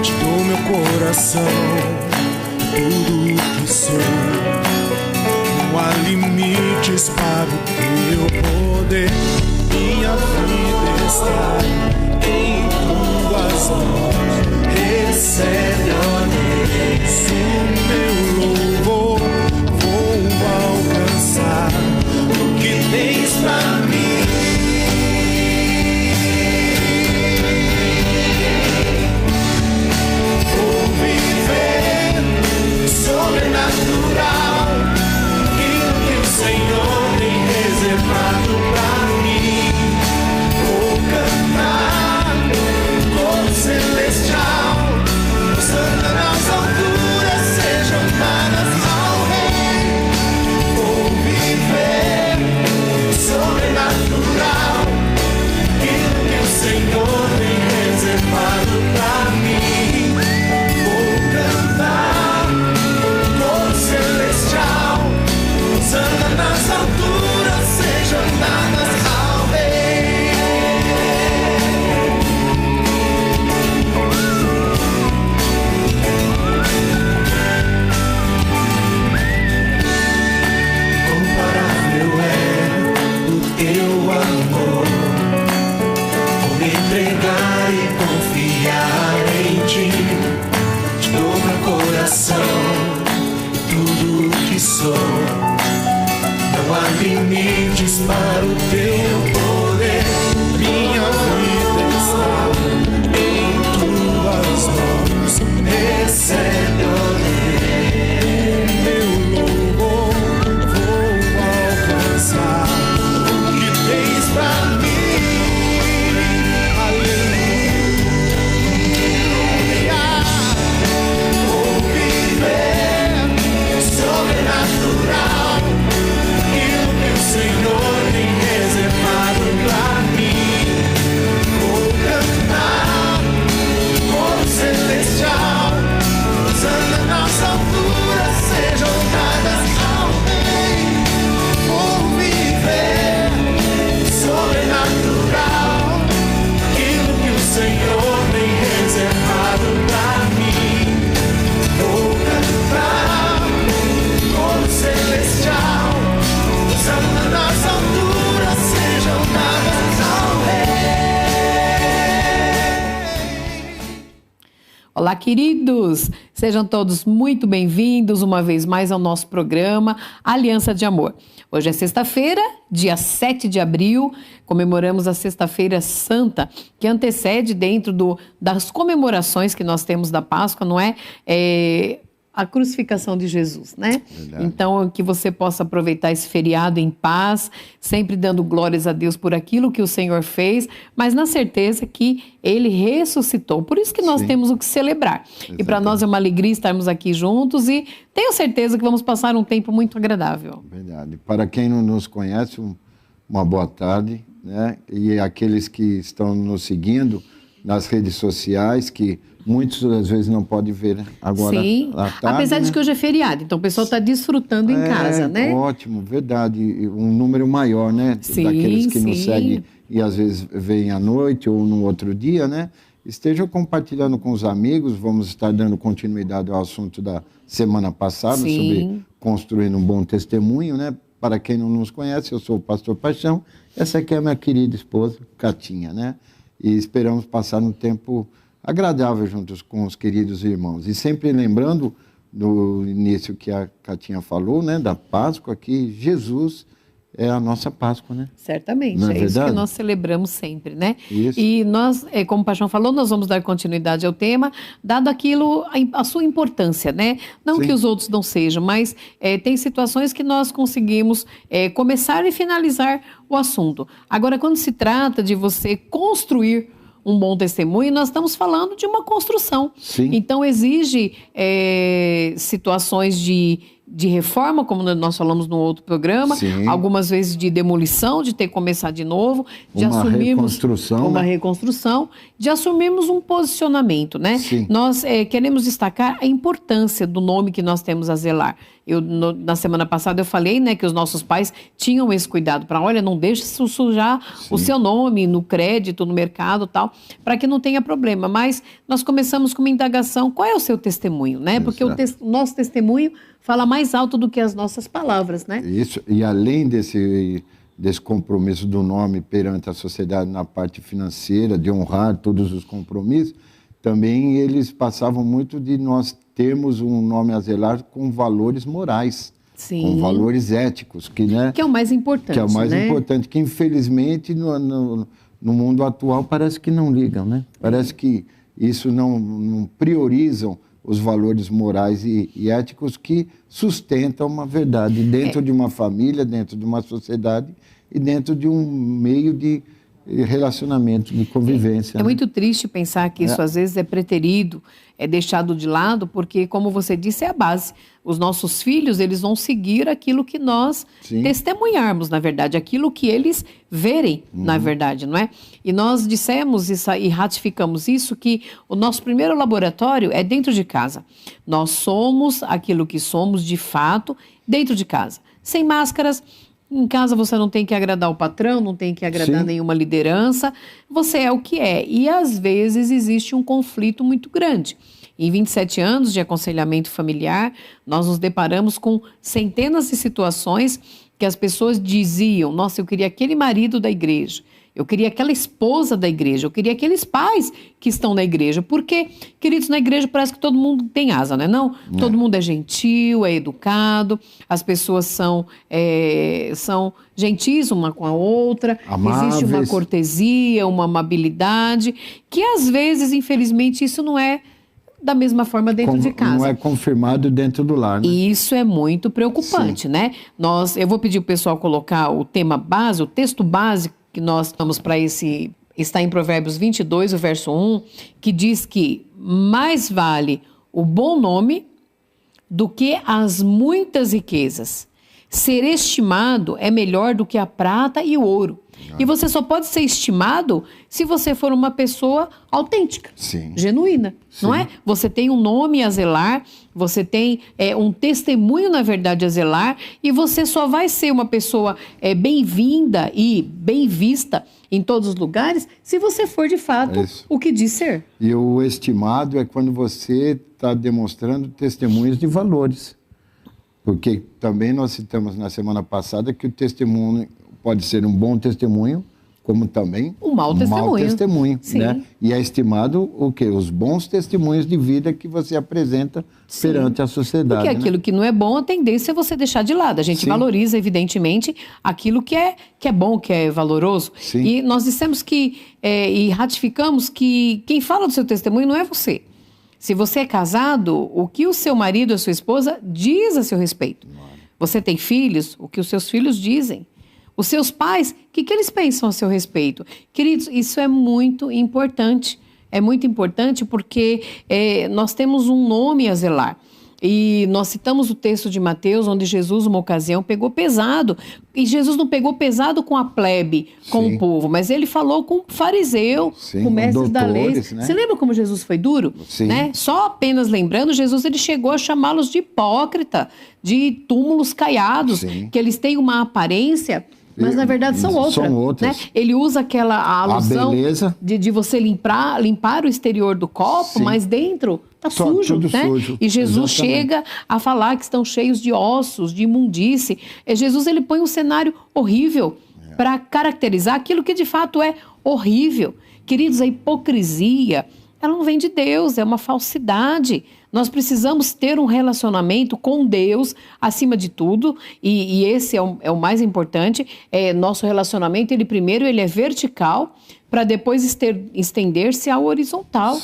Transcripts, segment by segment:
te dou meu coração, tudo que sou. Não há limites para o teu poder. Minha vida está em tuas mãos. Recebe, ó Deus, o meu louvor. Vou alcançar o que tens pra mim. Vou viver sobrenatural, aquilo que o Senhor tem reservado pra mim. Vou cantar coro celestial, Santo nas alturas sejam dadas ao Rei. Vou viver sobrenatural, aquilo que o Senhor tem reservado pra mim. Vou cantar coro celestial, Santo nas alturas sejam dadas ao Rei. Comparável é o teu amor, vou me entregar e confiar em ti. Te dou meu coração, tudo o que sou. Não há limites para o teu poder. Minha vida está em tuas mãos. Recebe, ó Deus, meu louvor. Vou alcançar o que tens pra mim. Aleluia. Vou viver sobrenatural, aquilo que o Senhor tem reservado pra mim. Vou cantar coro celestial, Santo nas alturas sejam dadas ao Rei. Vou viver sobrenatural, aquilo que o Senhor tem reservado pra mim. Vou cantar coro celestial, Santo nas alturas sejam dadas ao Rei. Olá, queridos! Sejam todos muito bem-vindos uma vez mais ao nosso programa Aliança de Amor. Hoje é sexta-feira, dia 7 de abril, comemoramos a Sexta-feira Santa, que antecede dentro das comemorações que nós temos da Páscoa, não é? A crucificação de Jesus, né? Verdade. Então, que você possa aproveitar esse feriado em paz, sempre dando glórias a Deus por aquilo que o Senhor fez, mas na certeza que Ele ressuscitou. Por isso que nós Sim. temos o que celebrar. E para nós é uma alegria estarmos aqui juntos e tenho certeza que vamos passar um tempo muito agradável. Verdade. Para quem não nos conhece, uma boa tarde, né? E aqueles que estão nos seguindo nas redes sociais, que muitos às vezes não podem ver agora Sim, à tarde, apesar de né? que hoje é feriado, então o pessoal está desfrutando em casa, né? Ótimo, verdade. Um número maior, né? Sim, daqueles que nos sim. seguem e às vezes vêm à noite ou no outro dia, né? Estejam compartilhando com os amigos. Vamos estar dando continuidade ao assunto da semana passada, Sim. sobre construindo um bom testemunho, né? Para quem não nos conhece, eu sou o pastor Paixão. Essa aqui é a minha querida esposa, Catinha, né? E esperamos passar um tempo agradável juntos com os queridos irmãos. E sempre lembrando, no início que a Catinha falou, né? Da Páscoa, que Jesus é a nossa Páscoa, né? Certamente, Não é isso que verdade? nós celebramos sempre, né? Isso. E nós, como o Paixão falou, nós vamos dar continuidade ao tema, dado aquilo, a sua importância, né? Não Sim. que os outros não sejam, mas tem situações que nós conseguimos começar e finalizar o assunto. Agora, quando se trata de você construir um bom testemunho, nós estamos falando de uma construção. Sim. Então, exige situações de reforma, como nós falamos no outro programa, Sim. algumas vezes de demolição, de ter que começar de novo, de Uma assumirmos reconstrução, uma né? reconstrução, de assumirmos um posicionamento, né? Sim. Nós queremos destacar a importância do nome que nós temos a zelar. Na semana passada eu falei, né, que os nossos pais tinham esse cuidado para, olha, não deixe sujar o seu nome no crédito, no mercado e tal, para que não tenha problema. Mas nós começamos com uma indagação, qual é o seu testemunho, né? Porque o nosso testemunho fala mais alto do que as nossas palavras, né? Isso, e além desse compromisso do nome perante a sociedade na parte financeira, de honrar todos os compromissos, também eles passavam muito de nós termos um nome a zelar com valores morais, Sim. com valores éticos. Que é o mais importante, que é o mais né? importante, que infelizmente no mundo atual parece que não ligam, né? Parece que isso não priorizam os valores morais e éticos que sustentam uma verdade dentro de uma família, dentro de uma sociedade e dentro de um meio de relacionamento, de convivência. É muito triste pensar que isso às vezes é preterido, é deixado de lado, porque, como você disse, é a base. Os nossos filhos, eles vão seguir aquilo que nós testemunharmos, na verdade, aquilo que eles verem, na verdade, não é? E nós dissemos isso, e ratificamos isso, que o nosso primeiro laboratório é dentro de casa. Nós somos aquilo que somos, de fato, dentro de casa. Sem máscaras. Em casa você não tem que agradar o patrão, não tem que agradar nenhuma liderança, você é o que é. E às vezes existe um conflito muito grande. Em 27 anos de aconselhamento familiar, nós nos deparamos com centenas de situações que as pessoas diziam, nossa, eu queria aquele marido da igreja, eu queria aquela esposa da igreja, eu queria aqueles pais que estão na igreja. Porque, queridos, na igreja parece que todo mundo tem asa, né? Não, todo mundo é gentil, é educado, as pessoas são gentis uma com a outra, amáveis. Existe uma cortesia, uma amabilidade, que às vezes, infelizmente, isso não é da mesma forma dentro de casa. Não é confirmado dentro do lar, né? E isso é muito preocupante, né? Eu vou pedir o pessoal colocar o tema base, o texto básico que nós vamos para esse, está em Provérbios 22, o verso 1, que diz que mais vale o bom nome do que as muitas riquezas. Ser estimado é melhor do que a prata e o ouro. E você só pode ser estimado se você for uma pessoa autêntica, genuína, não é? Você tem um nome a zelar, você tem um testemunho, na verdade, a zelar, e você só vai ser uma pessoa bem-vinda e bem vista em todos os lugares se você for, de fato, o que diz ser. E o estimado é quando você está demonstrando testemunhos de valores. Porque também nós citamos na semana passada que o testemunho pode ser um bom testemunho, como também um mau testemunho. Né? E é estimado o quê? Os bons testemunhos de vida que você apresenta perante a sociedade. Porque aquilo que não é bom, a tendência é você deixar de lado. A gente valoriza, evidentemente, aquilo que é bom, que é valoroso. E nós dissemos e ratificamos que quem fala do seu testemunho não é você. Se você é casado, o que o seu marido, a sua esposa, diz a seu respeito. Você tem filhos, o que os seus filhos dizem. Os seus pais, o que eles pensam a seu respeito? Queridos, isso é muito importante. É muito importante porque nós temos um nome a zelar. E nós citamos o texto de Mateus, onde Jesus, uma ocasião, pegou pesado. E Jesus não pegou pesado com a plebe, com o povo, mas ele falou com o fariseu, com mestres da lei. Né? Você lembra como Jesus foi duro? Né? Só apenas lembrando, Jesus ele chegou a chamá-los de hipócrita, de túmulos caiados, que eles têm uma aparência... Mas, na verdade, são outras. Né? Ele usa aquela alusão de você limpar o exterior do copo, mas dentro está sujo, né? Sujo. E Jesus chega a falar que estão cheios de ossos, de imundície. Jesus ele põe um cenário horrível para caracterizar aquilo que, de fato, é horrível. Queridos, a hipocrisia, ela não vem de Deus, é uma falsidade. Nós precisamos ter um relacionamento com Deus acima de tudo, e esse é o mais importante. Nosso relacionamento, primeiro ele é vertical, para depois estender-se ao horizontal.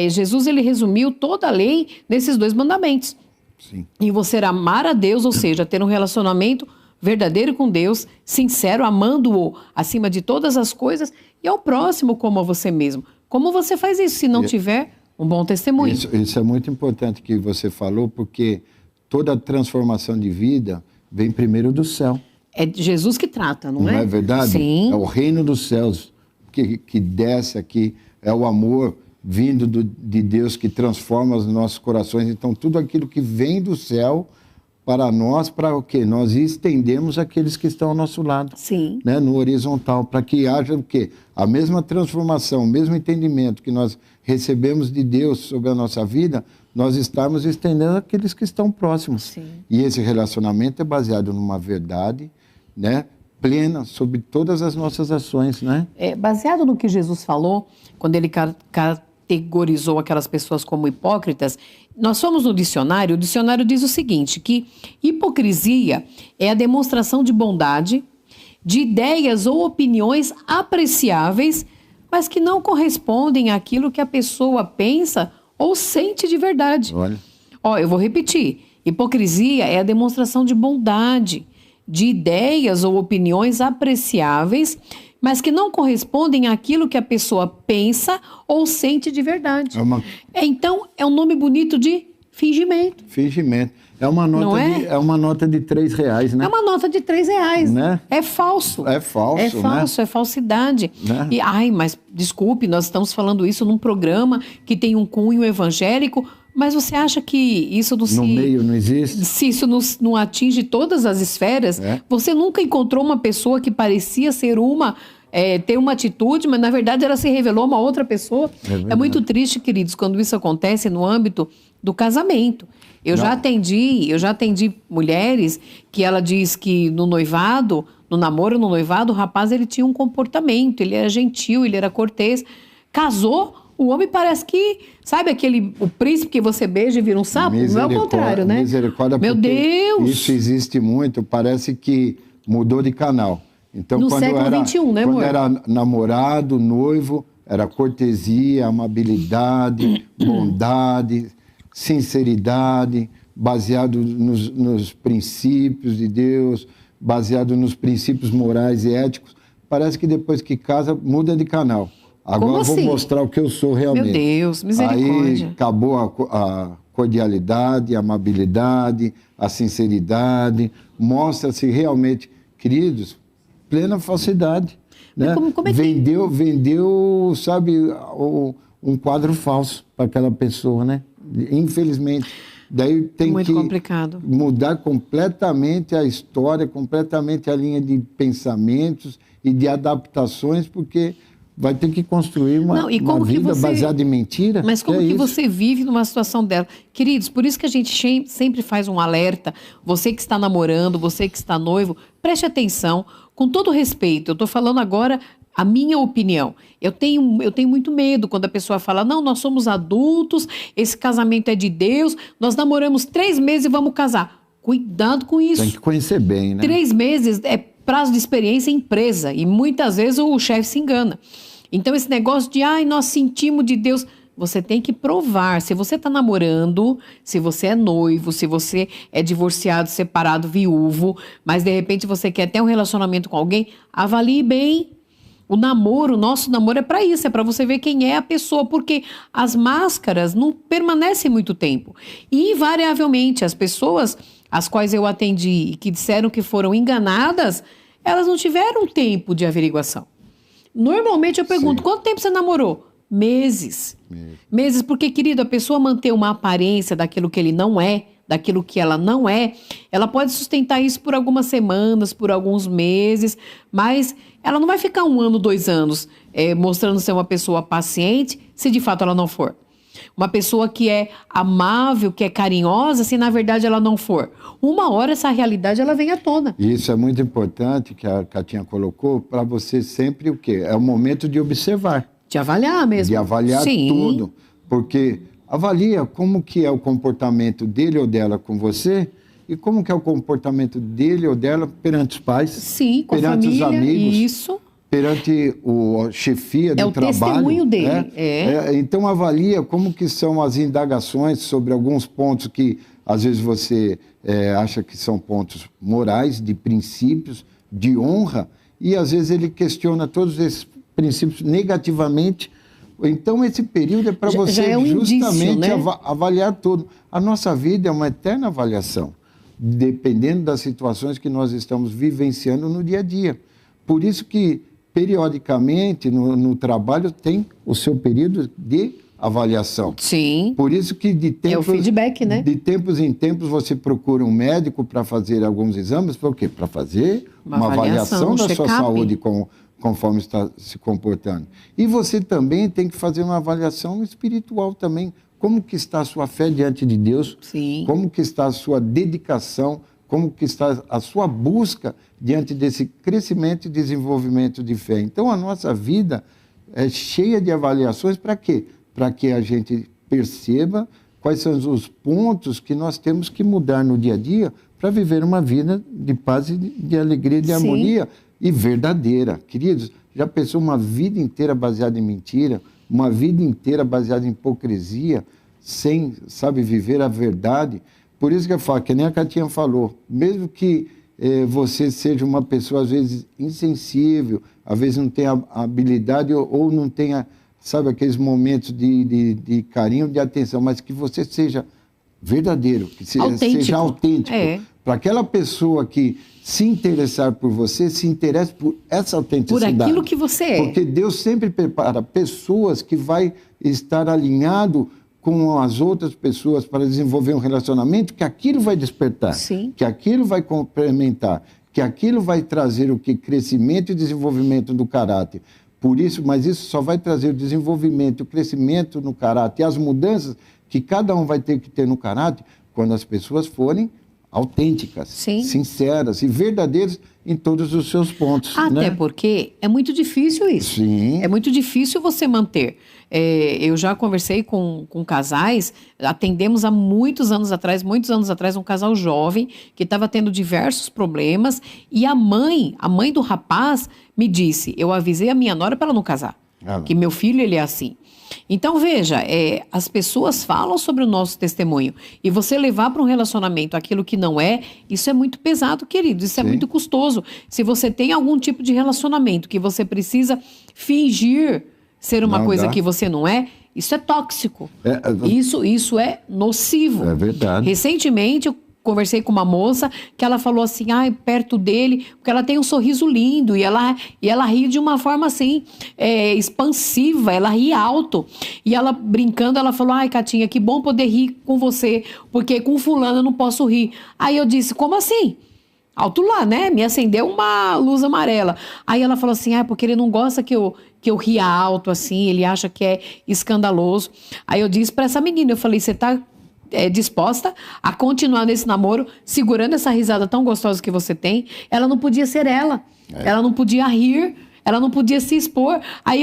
Jesus ele resumiu toda a lei nesses 2 mandamentos. E você amar a Deus, ou seja, ter um relacionamento verdadeiro com Deus, sincero, amando-o acima de todas as coisas, e ao próximo como a você mesmo. Como você faz isso se não tiver um bom testemunho? Isso é muito importante que você falou, porque toda transformação de vida vem primeiro do céu. É Jesus que trata, não é? Não é verdade? Sim. É o reino dos céus que desce aqui, é o amor vindo de Deus que transforma os nossos corações. Então, tudo aquilo que vem do céu para nós, para o quê? Nós estendemos aqueles que estão ao nosso lado. Sim. Né, no horizontal, para que haja o quê? A mesma transformação, o mesmo entendimento que nós recebemos de Deus sobre a nossa vida, nós estamos estendendo aqueles que estão próximos. Sim. E esse relacionamento é baseado numa verdade, né, plena sobre todas as nossas ações, né? Baseado no que Jesus falou, quando ele categorizou aquelas pessoas como hipócritas, nós fomos no dicionário, o dicionário diz o seguinte, que hipocrisia é a demonstração de bondade, de ideias ou opiniões apreciáveis, mas que não correspondem àquilo que a pessoa pensa ou sente de verdade. Olha. Eu vou repetir. Hipocrisia é a demonstração de bondade, de ideias ou opiniões apreciáveis, mas que não correspondem àquilo que a pessoa pensa ou sente de verdade. Então, é um nome bonito de fingimento. Fingimento. É uma nota de R$3, né? É uma nota de R$3, né? É falso. É falso, É falso, né? É falsidade. Né? Mas desculpe, nós estamos falando isso num programa que tem um cunho evangélico, mas você acha que isso não se... No meio não existe? Se isso não atinge todas as esferas, você nunca encontrou uma pessoa que parecia ser ter uma atitude, mas na verdade ela se revelou uma outra pessoa. É muito triste, queridos, quando isso acontece no âmbito do casamento. Eu já atendi mulheres que ela diz que no noivado, no namoro, no noivado, o rapaz ele tinha um comportamento, ele era gentil, ele era cortês. Casou, o homem parece que, sabe o príncipe que você beija e vira um sapo? Não é o contrário, né? Misericórdia, meu Deus! Isso existe muito, parece que mudou de canal. Então, no século XXI, né, amor? Quando era namorado, noivo, era cortesia, amabilidade, bondade, sinceridade, baseado nos princípios de Deus, baseado nos princípios morais e éticos. Parece que depois que casa, muda de canal. Agora eu vou mostrar o que eu sou realmente. Meu Deus, misericórdia. Aí acabou a cordialidade, a amabilidade, a sinceridade. Mostra-se realmente, queridos, plena falsidade. Né? Como é que... Vendeu, sabe, um quadro falso para aquela pessoa, né? Infelizmente. Daí tem muito que complicado. Mudar completamente a história, completamente a linha de pensamentos e de adaptações, porque vai ter que construir uma vida baseada em mentira. Mas como que você vive numa situação dela? Queridos, por isso que a gente sempre faz um alerta. Você que está namorando, você que está noivo, preste atenção, com todo respeito. Eu estou falando agora a minha opinião. Eu tenho muito medo quando a pessoa fala, não, nós somos adultos, esse casamento é de Deus, nós namoramos 3 meses e vamos casar. Cuidado com isso. Tem que conhecer bem, né? 3 meses é prazo de experiência em empresa e muitas vezes o chefe se engana. Então esse negócio de, nós sentimos de Deus, você tem que provar. Se você está namorando, se você é noivo, se você é divorciado, separado, viúvo, mas de repente você quer ter um relacionamento com alguém, avalie bem. O nosso namoro é para isso, é para você ver quem é a pessoa, porque as máscaras não permanecem muito tempo. E, invariavelmente, as pessoas às quais eu atendi e que disseram que foram enganadas, elas não tiveram tempo de averiguação. Normalmente eu pergunto, quanto tempo você namorou? Meses. Meses, porque, querido, a pessoa manter uma aparência daquilo que ele não é, daquilo que ela não é, ela pode sustentar isso por algumas semanas, por alguns meses, mas ela não vai ficar 1 ano, 2 anos mostrando ser uma pessoa paciente, se de fato ela não for. Uma pessoa que é amável, que é carinhosa, se na verdade ela não for. Uma hora essa realidade ela vem à tona. Isso é muito importante, que a Catinha colocou, para você sempre o quê? É o momento de observar. De avaliar mesmo. De avaliar tudo. Porque avalia como que é o comportamento dele ou dela com você e como que é o comportamento dele ou dela perante os pais. Sim, com perante a família, os amigos. Isso. Perante a chefia do trabalho. É o testemunho dele. Então avalia como que são as indagações sobre alguns pontos que às vezes você acha que são pontos morais, de princípios, de honra, e às vezes ele questiona todos esses princípios negativamente. Então, esse período é para você justamente avaliar tudo. A nossa vida é uma eterna avaliação, dependendo das situações que nós estamos vivenciando no dia a dia. Por isso que, periodicamente, no trabalho, tem o seu período de avaliação. Sim. Por isso que de tempos, É o feedback, né? De tempos em tempos você procura um médico para fazer alguns exames, por quê? Para fazer uma avaliação da sua saúde conforme está se comportando. E você também tem que fazer uma avaliação espiritual também. Como que está a sua fé diante de Deus? Sim. Como que está a sua dedicação? Como que está a sua busca diante desse crescimento e desenvolvimento de fé? Então, a nossa vida é cheia de avaliações para quê? Para que a gente perceba quais são os pontos que nós temos que mudar no dia a dia para viver uma vida de paz, de alegria, de harmonia e verdadeira. Queridos, já pensou uma vida inteira baseada em mentira, uma vida inteira baseada em hipocrisia, sem, sabe, viver a verdade? Por isso que eu falo, que nem a Catinha falou, mesmo que você seja uma pessoa, às vezes, insensível, às vezes não tenha habilidade ou não tenha, sabe, aqueles momentos de carinho, de atenção, mas que você seja verdadeiro, que seja autêntico. Para aquela pessoa que se interessar por você, se interesse por essa autenticidade. Por aquilo que você é. Porque Deus sempre prepara pessoas que vai estar alinhado com as outras pessoas para desenvolver um relacionamento, que aquilo vai despertar, Sim. que aquilo vai complementar, que aquilo vai trazer o que? Crescimento e desenvolvimento do caráter. Por isso, mas isso só vai trazer o desenvolvimento, o crescimento no caráter e as mudanças que cada um vai ter que ter no caráter quando as pessoas forem autênticas, Sim. sinceras e verdadeiras em todos os seus pontos. Até né? porque é muito difícil isso. Sim. É muito difícil você manter. Eu já conversei com casais, atendemos há muitos anos atrás, um casal jovem que estava tendo diversos problemas e a mãe do rapaz me disse, eu avisei a minha nora para ela não casar, que meu filho ele é assim. Então, veja, as pessoas falam sobre o nosso testemunho e você levar para um relacionamento aquilo que não é, isso é muito pesado, querido, isso é muito custoso. Se você tem algum tipo de relacionamento que você precisa fingir ser uma coisa que você não é, isso é tóxico. Isso é nocivo. É verdade. Recentemente, eu conversei com uma moça que ela falou assim, perto dele, porque ela tem um sorriso lindo e ela ri de uma forma assim, expansiva, ela ri alto. E ela brincando, ela falou, Catinha, que bom poder rir com você, porque com fulano eu não posso rir. Aí eu disse, como assim? Alto lá, né? Me acendeu uma luz amarela. Aí ela falou assim, porque ele não gosta que eu ria alto assim, ele acha que é escandaloso. Aí eu disse pra essa menina, eu falei, você tá disposta a continuar nesse namoro, segurando essa risada tão gostosa que você tem? Ela não podia ser ela. Ela não podia rir, ela não podia se expor. Aí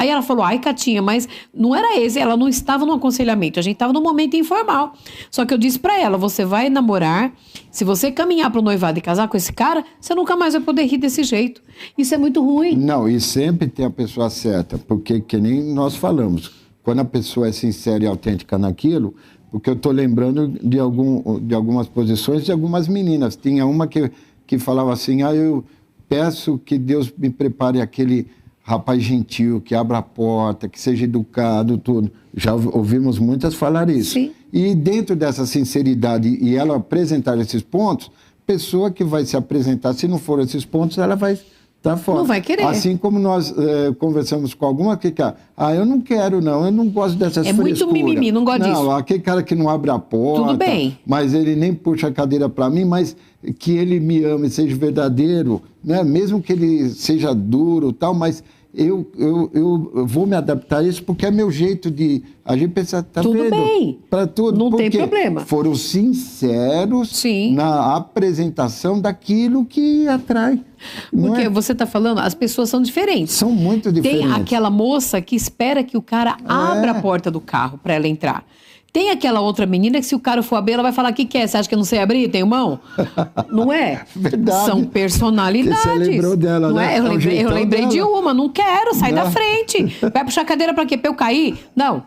ela falou, Catinha, mas não era esse, ela não estava no aconselhamento, a gente estava num momento informal. Só que eu disse pra ela, você vai namorar, se você caminhar pro noivado e casar com esse cara, você nunca mais vai poder rir desse jeito. Isso é muito ruim. Não, e sempre tem a pessoa certa, porque que nem nós falamos, quando a pessoa é sincera e autêntica naquilo, porque eu estou lembrando de algumas posições de algumas meninas. Tinha uma que falava assim, eu peço que Deus me prepare aquele rapaz gentil, que abra a porta, que seja educado, tudo. Já ouvimos muitas falar isso. Sim. E dentro dessa sinceridade e ela apresentar esses pontos, pessoa que vai se apresentar, se não for esses pontos, ela vai estar fora. Não vai querer. Assim como nós conversamos com alguma que eu não quero não, eu não gosto dessas frescuras. É muito mimimi, não gosto disso. Não, aquele cara que não abre a porta. Tudo bem. Mas ele nem puxa a cadeira para mim, mas que ele me ame, seja verdadeiro, né? Mesmo que ele seja duro tal, mas eu vou me adaptar a isso porque é meu jeito de... A gente pensa, tá tudo vendo? bem. Para tudo. Não tem porque problema. Foram sinceros na apresentação daquilo que atrai. Porque você está falando, as pessoas são diferentes. São muito diferentes. Tem aquela moça que espera que o cara abra a porta do carro para ela entrar. Tem aquela outra menina que se o cara for abrir, ela vai falar, o que é? Você acha que eu não sei abrir? Tenho mão? Não é? Verdade. São personalidades. Você lembrou dela, não né? É? Eu lembrei de uma, não quero, sai da frente. Vai puxar a cadeira para quê? Para eu cair? Não.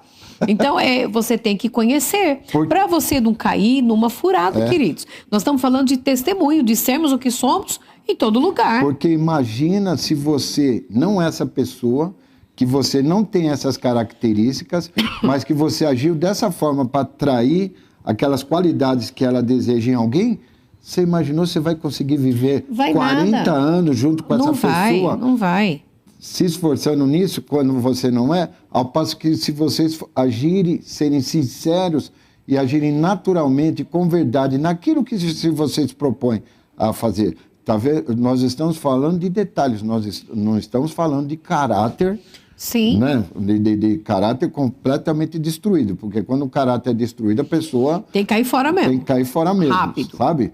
Então, você tem que conhecer. Para você não cair numa furada, queridos. Nós estamos falando de testemunho, de sermos o que somos em todo lugar. Porque imagina se você não é essa pessoa, que você não tem essas características, mas que você agiu dessa forma para atrair aquelas qualidades que ela deseja em alguém, você imaginou, você vai conseguir viver 40 anos junto com essa pessoa? Não vai. se esforçando nisso quando você não é, ao passo que se vocês agirem, serem sinceros e agirem naturalmente, com verdade, naquilo que se vocês propõem a fazer. Tá vendo? Nós estamos falando de detalhes, nós não estamos falando de caráter, Sim. né? De caráter completamente destruído, porque quando o caráter é destruído, a pessoa Tem que cair fora mesmo. tem que cair fora mesmo, Rápido. sabe?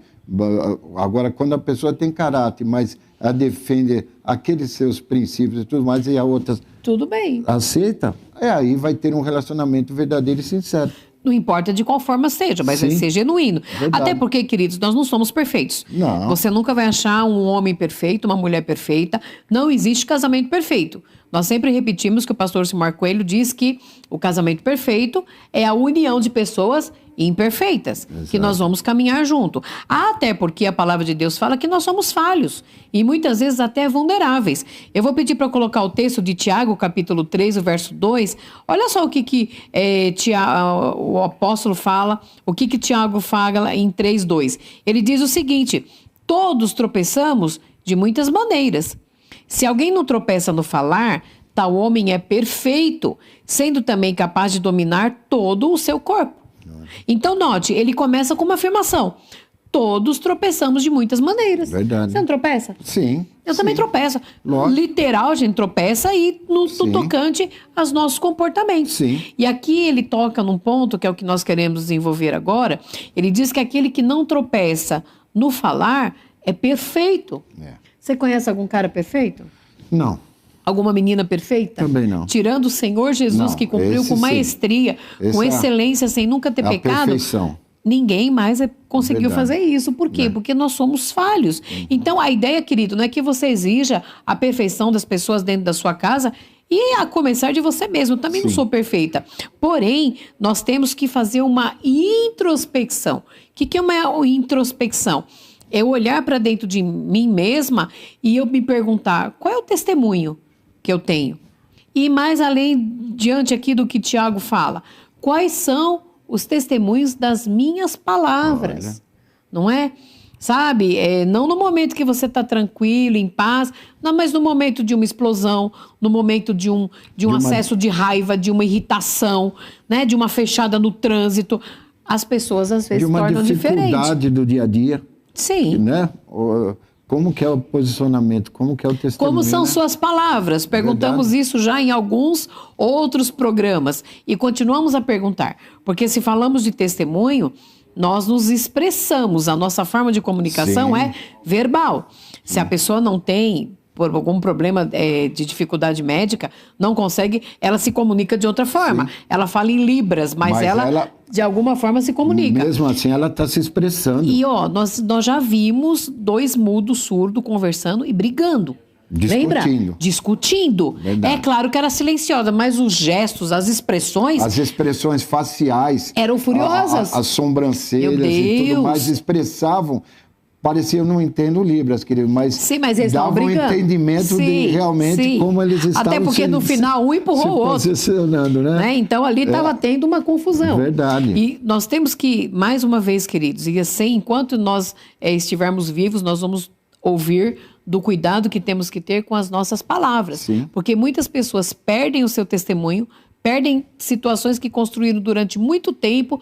Agora, quando a pessoa tem caráter, mas ela defende aqueles seus princípios e tudo mais, e a outra Tudo bem. aceita, aí vai ter um relacionamento verdadeiro e sincero. Não importa de qual forma seja, mas vai Sim. ser genuíno. Verdade. Até porque, queridos, nós não somos perfeitos. Não. Você nunca vai achar um homem perfeito, uma mulher perfeita. Não existe casamento perfeito. Nós sempre repetimos que o pastor Simar Coelho diz que o casamento perfeito é a união de pessoas imperfeitas, que nós vamos caminhar junto. Até porque a palavra de Deus fala que nós somos falhos e muitas vezes até vulneráveis. Eu vou pedir para colocar o texto de Tiago, capítulo 3, o verso 2. Olha só o que o apóstolo fala, o que Tiago fala em 3:2. Ele diz o seguinte: todos tropeçamos de muitas maneiras. Se alguém não tropeça no falar, tal homem é perfeito, sendo também capaz de dominar todo o seu corpo. Então, note, ele começa com uma afirmação. Todos tropeçamos de muitas maneiras. Verdade. Você não tropeça? Sim. Eu também sim. tropeço. Lógico. Literal, a gente tropeça e no Sim. tocante aos nossos comportamentos. Sim. E aqui ele toca num ponto que é o que nós queremos desenvolver agora. Ele diz que aquele que não tropeça no falar é perfeito. É. Você conhece algum cara perfeito? Não. Alguma menina perfeita? Também não. Tirando o Senhor Jesus, Não, que cumpriu esse com sim. maestria, Esse com é a- excelência, sem nunca ter é a pecado. perfeição. Ninguém mais conseguiu Verdade. fazer isso. Por quê? É. Porque nós somos falhos. Então, a ideia, querido, não é que você exija a perfeição das pessoas dentro da sua casa e a começar de você mesmo. Eu também não Sim. sou perfeita. Porém, nós temos que fazer uma introspecção. O que é uma introspecção? É olhar para dentro de mim mesma e eu me perguntar qual é o testemunho que eu tenho. E mais além, diante aqui do que Tiago fala, quais são os testemunhos das minhas palavras? Olha. Não é? Sabe? Não no momento que você está tranquilo, em paz, não, mas no momento de uma explosão, no momento de um uma- acesso de raiva, de uma irritação, né? De uma fechada no trânsito. As pessoas às De vezes uma tornam diferente. dificuldade do dia a dia, Sim. né? Como que é o posicionamento, como que é o testemunho, Como são né? suas palavras? Perguntamos Verdade. isso já em alguns outros programas e continuamos a perguntar. Porque se falamos de testemunho, nós nos expressamos, a nossa forma de comunicação Sim. é verbal. Se a pessoa não tem, por algum problema de dificuldade médica, não consegue, ela se comunica de outra forma. Sim. Ela fala em libras, mas Mas ela, ela- de alguma forma, se comunica. Mesmo assim, ela está se expressando, E ó, nós já vimos dois mudos surdos conversando e brigando. Discutindo. Lembra? Discutindo. Verdade. É claro que era silenciosa, mas os gestos, as expressões as expressões faciais, eram furiosas. as sobrancelhas Meu e tudo Deus. mais expressavam. Parecia, eu não entendo Libras, querido, mas, Sim, mas eles estavam dava um brigando. entendimento de Sim, realmente sim. como eles estavam Até porque no final um empurrou se o outro. posicionando, né? Né? Então ali estava tendo uma confusão. Verdade. E nós temos que, mais uma vez, queridos, e assim, enquanto nós estivermos vivos, nós vamos ouvir do cuidado que temos que ter com as nossas palavras. Sim. Porque muitas pessoas perdem o seu testemunho, perdem situações que construíram durante muito tempo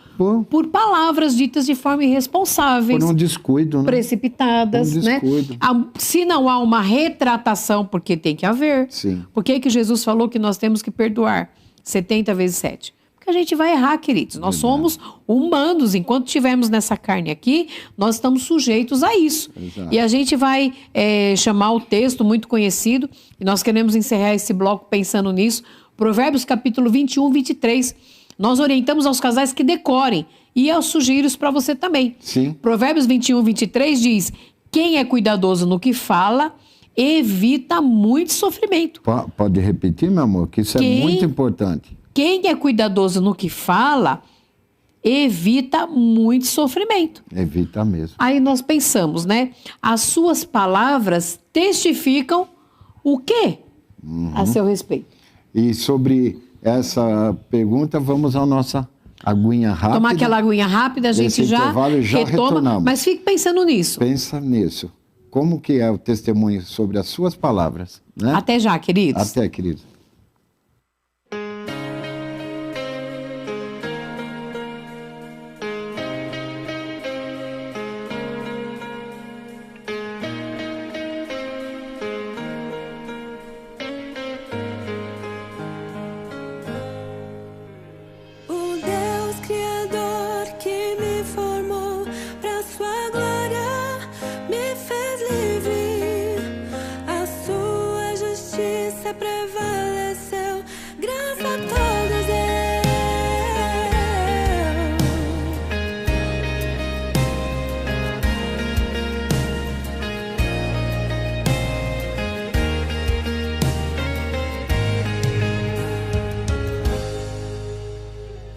por palavras ditas de forma irresponsável. Por um descuido, né? Precipitadas, Um né? descuido. Se não há uma retratação, porque tem que haver. Sim. Por que Jesus falou que nós temos que perdoar 70 vezes 7? Porque a gente vai errar, queridos. Nós somos humanos. Enquanto estivermos nessa carne aqui, nós estamos sujeitos a isso. Exato. E a gente vai chamar o texto muito conhecido, e nós queremos encerrar esse bloco pensando nisso. Provérbios capítulo 21, 23. Nós orientamos aos casais que decorem, e eu sugiro isso para você também. Sim. Provérbios 21, 23 diz: quem é cuidadoso no que fala, evita muito sofrimento. Pode repetir, meu amor, que isso é Quem- muito importante. Quem é cuidadoso no que fala, evita muito sofrimento. Evita mesmo. Aí nós pensamos, né? As suas palavras testificam o quê a seu respeito? E sobre essa pergunta, vamos à nossa aguinha rápida. Tomar aquela aguinha rápida, a gente Esse já intervalo e já retoma. retornamos. Mas fique pensando nisso. Pensa nisso. como que é o testemunho sobre as suas palavras, né? Até já, queridos. Até, queridos. O Deus Criador que me formou pra sua glória me fez livre. A sua justiça prevaleceu, graças a todos eles.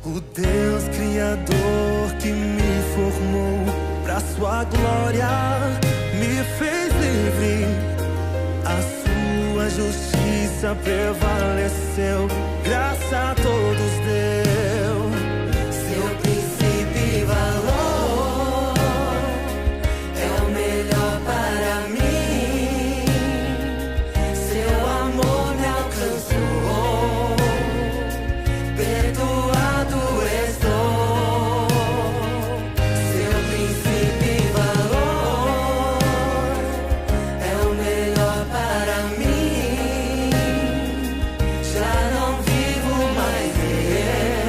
O Deus Criador que me formou pra sua glória me fez livre. A sua justiça prevaleceu, graças a todos deu. Seu princípio e valor é o melhor para mim. Seu amor me alcançou, perdoado estou. Seu princípio e valor é o melhor para mim. Já não vivo mais eu,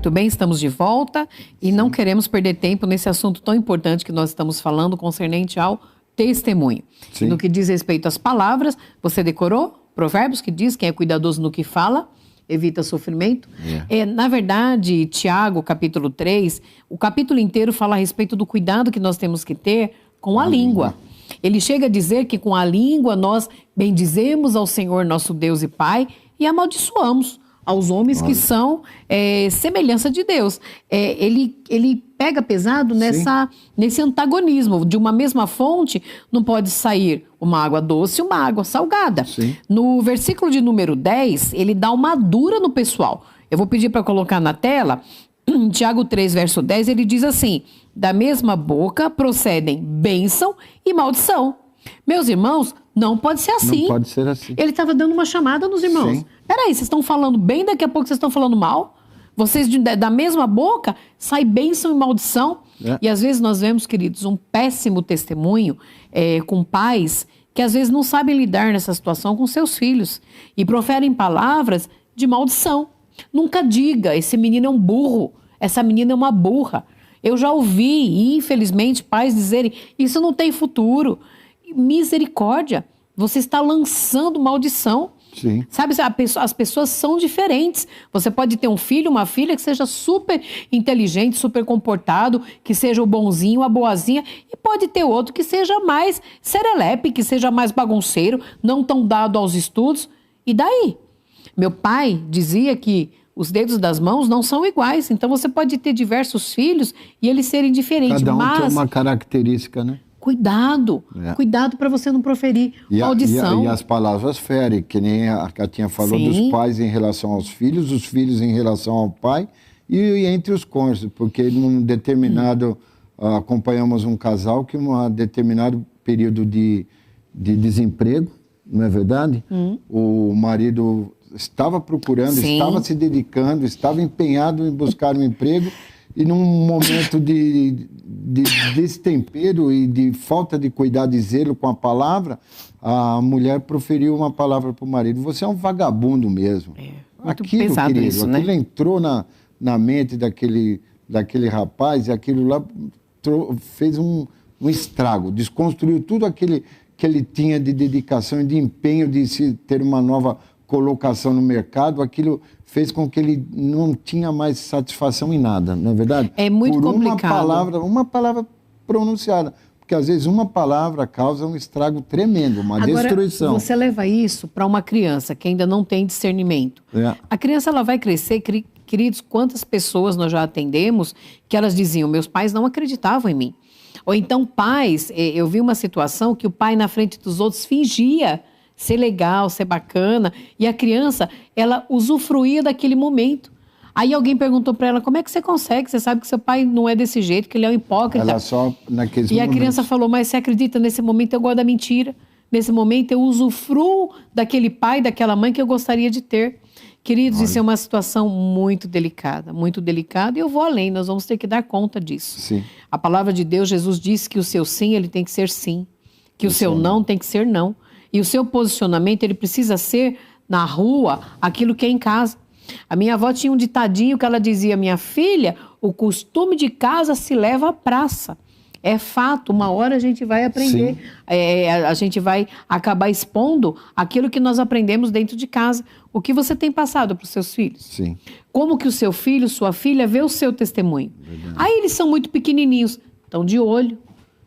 Muito bem, estamos de volta e não queremos perder tempo nesse assunto tão importante que nós estamos falando, concernente ao testemunho. Sim. No que diz respeito às palavras, você decorou Provérbios, que diz: quem é cuidadoso no que fala, evita sofrimento. Na verdade, Tiago, capítulo 3, o capítulo inteiro fala a respeito do cuidado que nós temos que ter com a língua. Ele chega a dizer que com a língua nós bendizemos ao Senhor nosso Deus e Pai e amaldiçoamos aos homens que são semelhança de Deus. Ele pega pesado nesse antagonismo. De uma mesma fonte não pode sair uma água doce e uma água salgada. Sim. No versículo de número 10, ele dá uma dura no pessoal. Eu vou pedir para colocar na tela. Em Tiago 3, verso 10, ele diz assim: da mesma boca procedem bênção e maldição. Meus irmãos, não pode ser assim. Não pode ser assim. Ele estava dando uma chamada nos irmãos. Sim. Peraí, vocês estão falando bem, daqui a pouco vocês estão falando mal? Vocês, da mesma boca, sai bênção e maldição. E às vezes nós vemos, queridos, um péssimo testemunho com pais que às vezes não sabem lidar nessa situação com seus filhos e proferem palavras de maldição. Nunca diga: esse menino é um burro, essa menina é uma burra. Eu já ouvi, infelizmente, pais dizerem: isso não tem futuro. Misericórdia, você está lançando maldição. Sim. Sabe, as pessoas são diferentes. Você pode ter um filho, uma filha que seja super inteligente, super comportado, que seja o bonzinho, a boazinha, e pode ter outro que seja mais serelepe, que seja mais bagunceiro, não tão dado aos estudos. E daí? Meu pai dizia que os dedos das mãos não são iguais, então você pode ter diversos filhos e eles serem diferentes. Cada um mas tem uma característica, né? cuidado para você não proferir maldição. E as palavras ferem, que nem a Catinha falou, Sim. dos pais em relação aos filhos, os filhos em relação ao pai e entre os cônjuges, porque num determinado, acompanhamos um casal que num determinado período de desemprego, não é verdade? O marido estava procurando, Sim. estava se dedicando, estava empenhado em buscar um emprego e num momento de destempero e de falta de cuidado e zelo com a palavra, a mulher proferiu uma palavra para o marido: você é um vagabundo mesmo. Muito Aquilo, pesado querido, isso, né? aquilo entrou na mente daquele rapaz e aquilo lá fez um estrago, desconstruiu tudo aquele que ele tinha de dedicação e de empenho de se ter uma nova colocação no mercado. Aquilo fez com que ele não tinha mais satisfação em nada, não é verdade? É muito Por complicado. uma palavra pronunciada. Porque às vezes uma palavra causa um estrago tremendo, uma destruição. Agora, você leva isso para uma criança que ainda não tem discernimento. A criança ela vai crescer, queridos, quantas pessoas nós já atendemos que elas diziam: meus pais não acreditavam em mim. Ou então pais, eu vi uma situação que o pai na frente dos outros fingia ser legal, ser bacana, e a criança, ela usufruía daquele momento. Aí alguém perguntou para ela: como é que você consegue? Você sabe que seu pai não é desse jeito, que ele é um hipócrita. Ela só naqueles E momentos. a criança falou: mas você acredita, nesse momento eu gosto da mentira. Nesse momento eu usufruo daquele pai, daquela mãe que eu gostaria de ter. Queridos, isso é uma situação muito delicada, e eu vou além, nós vamos ter que dar conta disso. Sim. A palavra de Deus, Jesus disse que o seu sim, ele tem que ser sim, que o seu não tem que ser não. E o seu posicionamento, ele precisa ser na rua aquilo que é em casa. A minha avó tinha um ditadinho que ela dizia: minha filha, o costume de casa se leva à praça. É fato, uma hora a gente vai aprender, a gente vai acabar expondo aquilo que nós aprendemos dentro de casa. O que você tem passado para os seus filhos? Sim. Como que o seu filho, sua filha vê o seu testemunho? Aí eles são muito pequenininhos, estão de olho.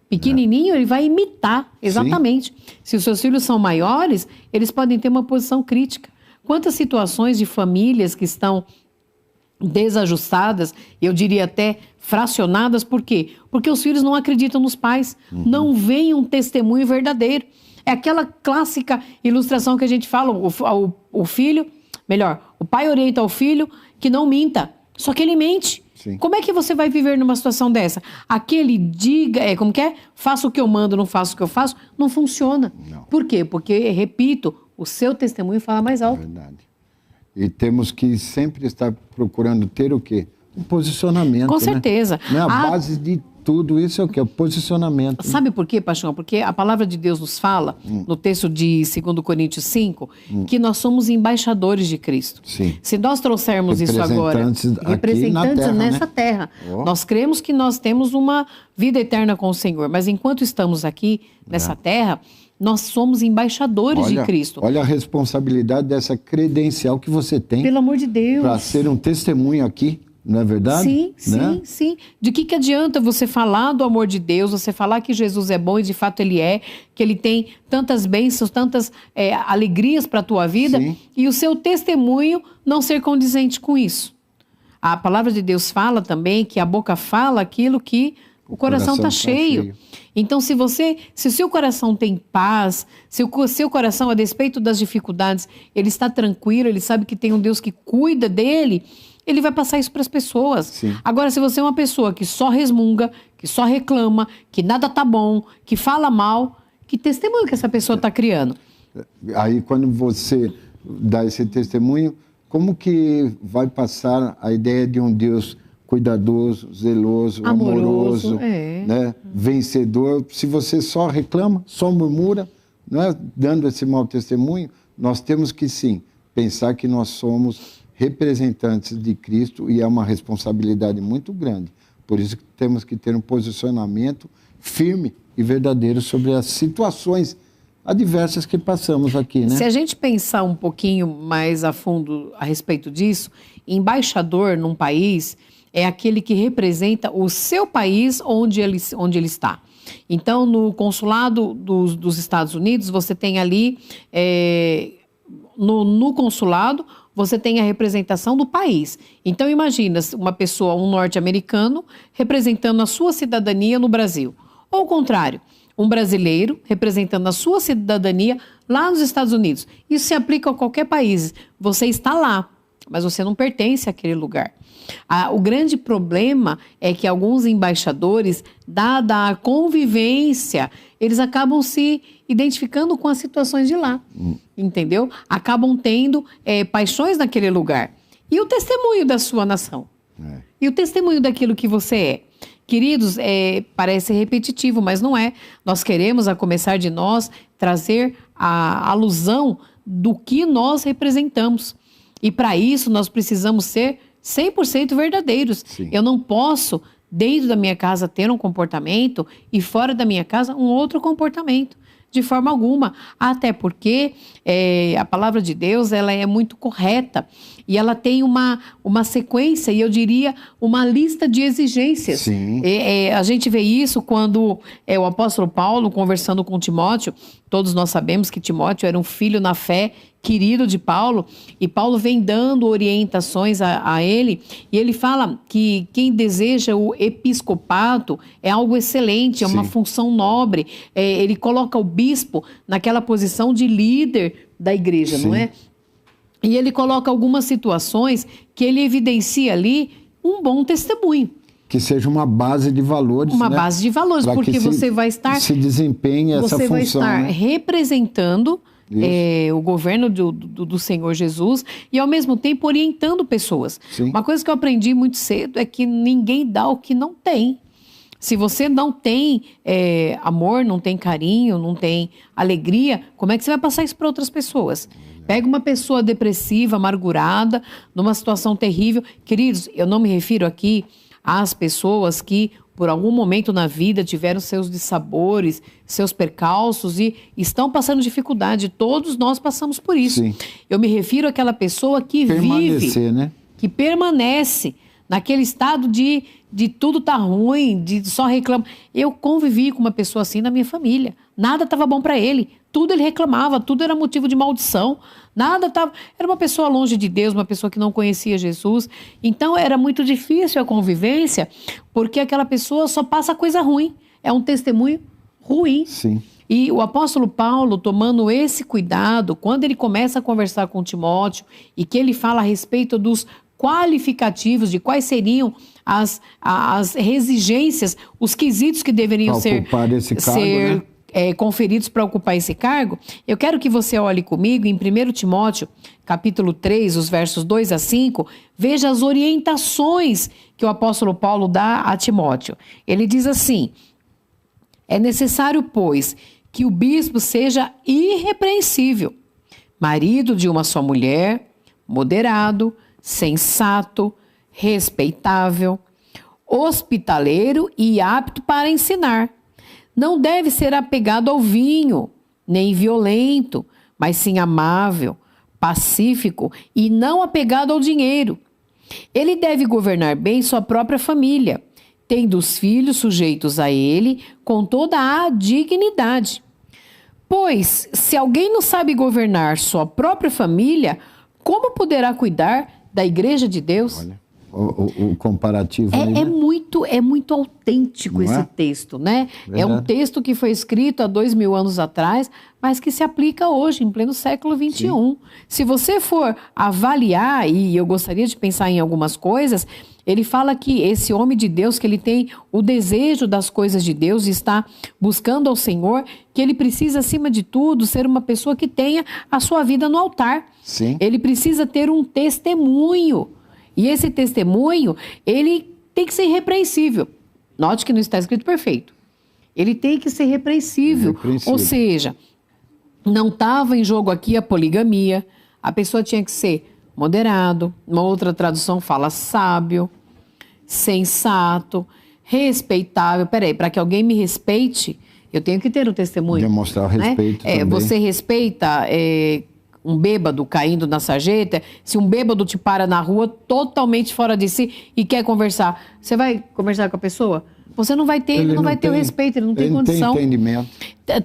Pequenininho, ele vai imitar, exatamente. Se os seus filhos são maiores, eles podem ter uma posição crítica. Quantas situações de famílias que estão desajustadas, eu diria até fracionadas, por quê? Porque os filhos não acreditam nos pais, não veem um testemunho verdadeiro. É aquela clássica ilustração que a gente fala: o filho, melhor, o pai orienta ao filho que não minta, só que ele mente. Sim. Como é que você vai viver numa situação dessa? Aquele diga, como que é? Faça o que eu mando, não faço o que eu faço, não funciona. Não. Por quê? Porque, repito, o seu testemunho fala mais alto. Verdade. E temos que sempre estar procurando ter o quê? Um posicionamento. Com certeza. Né? A base de tudo isso é o que? É o posicionamento. Sabe por quê, Paixão? Porque a palavra de Deus nos fala, no texto de 2 Coríntios 5, que nós somos embaixadores de Cristo. Sim. Se nós trouxermos isso agora, representantes nessa terra, nós cremos que nós temos uma vida eterna com o Senhor, mas enquanto estamos aqui nessa terra, nós somos embaixadores de Cristo. Olha a responsabilidade dessa credencial que você tem. Pelo amor de Deus. Para ser um testemunho aqui, não é verdade? Sim, né? sim. De que adianta você falar do amor de Deus, você falar que Jesus é bom e de fato Ele é, que Ele tem tantas bênçãos, tantas alegrias para a tua vida, e o seu testemunho não ser condizente com isso. A palavra de Deus fala também que a boca fala aquilo que o coração está cheio. Então, se o seu coração tem paz, se o seu coração, a despeito das dificuldades, ele está tranquilo, ele sabe que tem um Deus que cuida dele, ele vai passar isso para as pessoas. Sim. Agora, se você é uma pessoa que só resmunga, que só reclama, que nada tá bom, que fala mal, que testemunho que essa pessoa está criando? Aí, quando você dá esse testemunho, como que vai passar a ideia de um Deus cuidadoso, zeloso, amoroso, né? Vencedor? Se você só reclama, só murmura, né? Dando esse mau testemunho, nós temos que sim pensar que nós somos representantes de Cristo e é uma responsabilidade muito grande. Por isso que temos que ter um posicionamento firme e verdadeiro sobre as situações adversas que passamos aqui, né? Se a gente pensar um pouquinho mais a fundo a respeito disso, embaixador num país é aquele que representa o seu país onde ele está. Então, no consulado dos Estados Unidos, você tem ali, no consulado, você tem a representação do país. Então, imagina uma pessoa, um norte-americano, representando a sua cidadania no Brasil. Ou o contrário, um brasileiro representando a sua cidadania lá nos Estados Unidos. Isso se aplica a qualquer país. Você está lá, mas você não pertence àquele lugar. O grande problema é que alguns embaixadores, dada a convivência, eles acabam se identificando com as situações de lá, entendeu? Acabam tendo paixões naquele lugar. E o testemunho da sua nação? E o testemunho daquilo que você é? Queridos, parece repetitivo, mas não é. Nós queremos, a começar de nós, trazer a alusão do que nós representamos. E para isso nós precisamos ser 100% verdadeiros. Sim. Eu não posso, dentro da minha casa, ter um comportamento e fora da minha casa um outro comportamento. De forma alguma. Até porque a palavra de Deus ela é muito correta e ela tem uma sequência e eu diria uma lista de exigências. Sim. A gente vê isso quando o apóstolo Paulo conversando com Timóteo, todos nós sabemos que Timóteo era um filho na fé, querido de Paulo, e Paulo vem dando orientações a ele, e ele fala que quem deseja o episcopato é algo excelente, é uma função nobre, ele coloca o bispo naquela posição de líder da igreja, não é? E ele coloca algumas situações que ele evidencia ali um bom testemunho. Que seja uma base de valores, uma base de valores, porque você vai estar... Se desempenhe essa função. Você vai estar representando o governo do Senhor Jesus e, ao mesmo tempo, orientando pessoas. Sim. Uma coisa que eu aprendi muito cedo é que ninguém dá o que não tem. Se você não tem amor, não tem carinho, não tem alegria, como é que você vai passar isso para outras pessoas? Pega uma pessoa depressiva, amargurada, numa situação terrível. Queridos, eu não me refiro aqui às pessoas que, por algum momento na vida, tiveram seus dissabores, seus percalços e estão passando dificuldade. Todos nós passamos por isso. Sim. Eu me refiro àquela pessoa que vive, né? que permanece naquele estado de tudo tá ruim, de só reclama. Eu convivi com uma pessoa assim na minha família. Nada estava bom para ele. Tudo ele reclamava, tudo era motivo de maldição. Nada estava... Era uma pessoa longe de Deus, uma pessoa que não conhecia Jesus. Então era muito difícil a convivência, porque aquela pessoa só passa coisa ruim. É um testemunho ruim. Sim. E o apóstolo Paulo, tomando esse cuidado, quando ele começa a conversar com Timóteo e que ele fala a respeito dos qualificativos, de quais seriam as exigências, os quesitos que deveriam ocupar esse cargo, né? conferidos para ocupar esse cargo, eu quero que você olhe comigo em 1 Timóteo, capítulo 3, os versos 2 a 5, veja as orientações que o apóstolo Paulo dá a Timóteo. Ele diz assim: é necessário, pois, que o bispo seja irrepreensível, marido de uma só mulher, moderado, sensato, respeitável, hospitaleiro e apto para ensinar. Não deve ser apegado ao vinho, nem violento, mas sim amável, pacífico e não apegado ao dinheiro. Ele deve governar bem sua própria família, tendo os filhos sujeitos a ele com toda a dignidade. Pois, se alguém não sabe governar sua própria família, como poderá cuidar da igreja de Deus? Olha, o comparativo aí, né? É muito autêntico esse texto, né? Verdade. É um texto que foi escrito há 2000 anos atrás, mas que se aplica hoje, em pleno século XXI. Se você for avaliar, e eu gostaria de pensar em algumas coisas, ele fala que esse homem de Deus, que ele tem o desejo das coisas de Deus e está buscando ao Senhor, que ele precisa, acima de tudo, ser uma pessoa que tenha a sua vida no altar. Sim. Ele precisa ter um testemunho. E esse testemunho, ele tem que ser irrepreensível. Note que não está escrito perfeito. Ele tem que ser irrepreensível. Ou seja, não estava em jogo aqui a poligamia. A pessoa tinha que ser moderado. Uma outra tradução fala sábio, sensato, respeitável. Peraí, para que alguém me respeite, eu tenho que ter um testemunho. Demonstrar respeito também. Você respeita um bêbado caindo na sarjeta? Se um bêbado te para na rua totalmente fora de si e quer conversar, você vai conversar com a pessoa? Você não vai ter, ele não vai ter o respeito, ele não tem condição. Tem entendimento.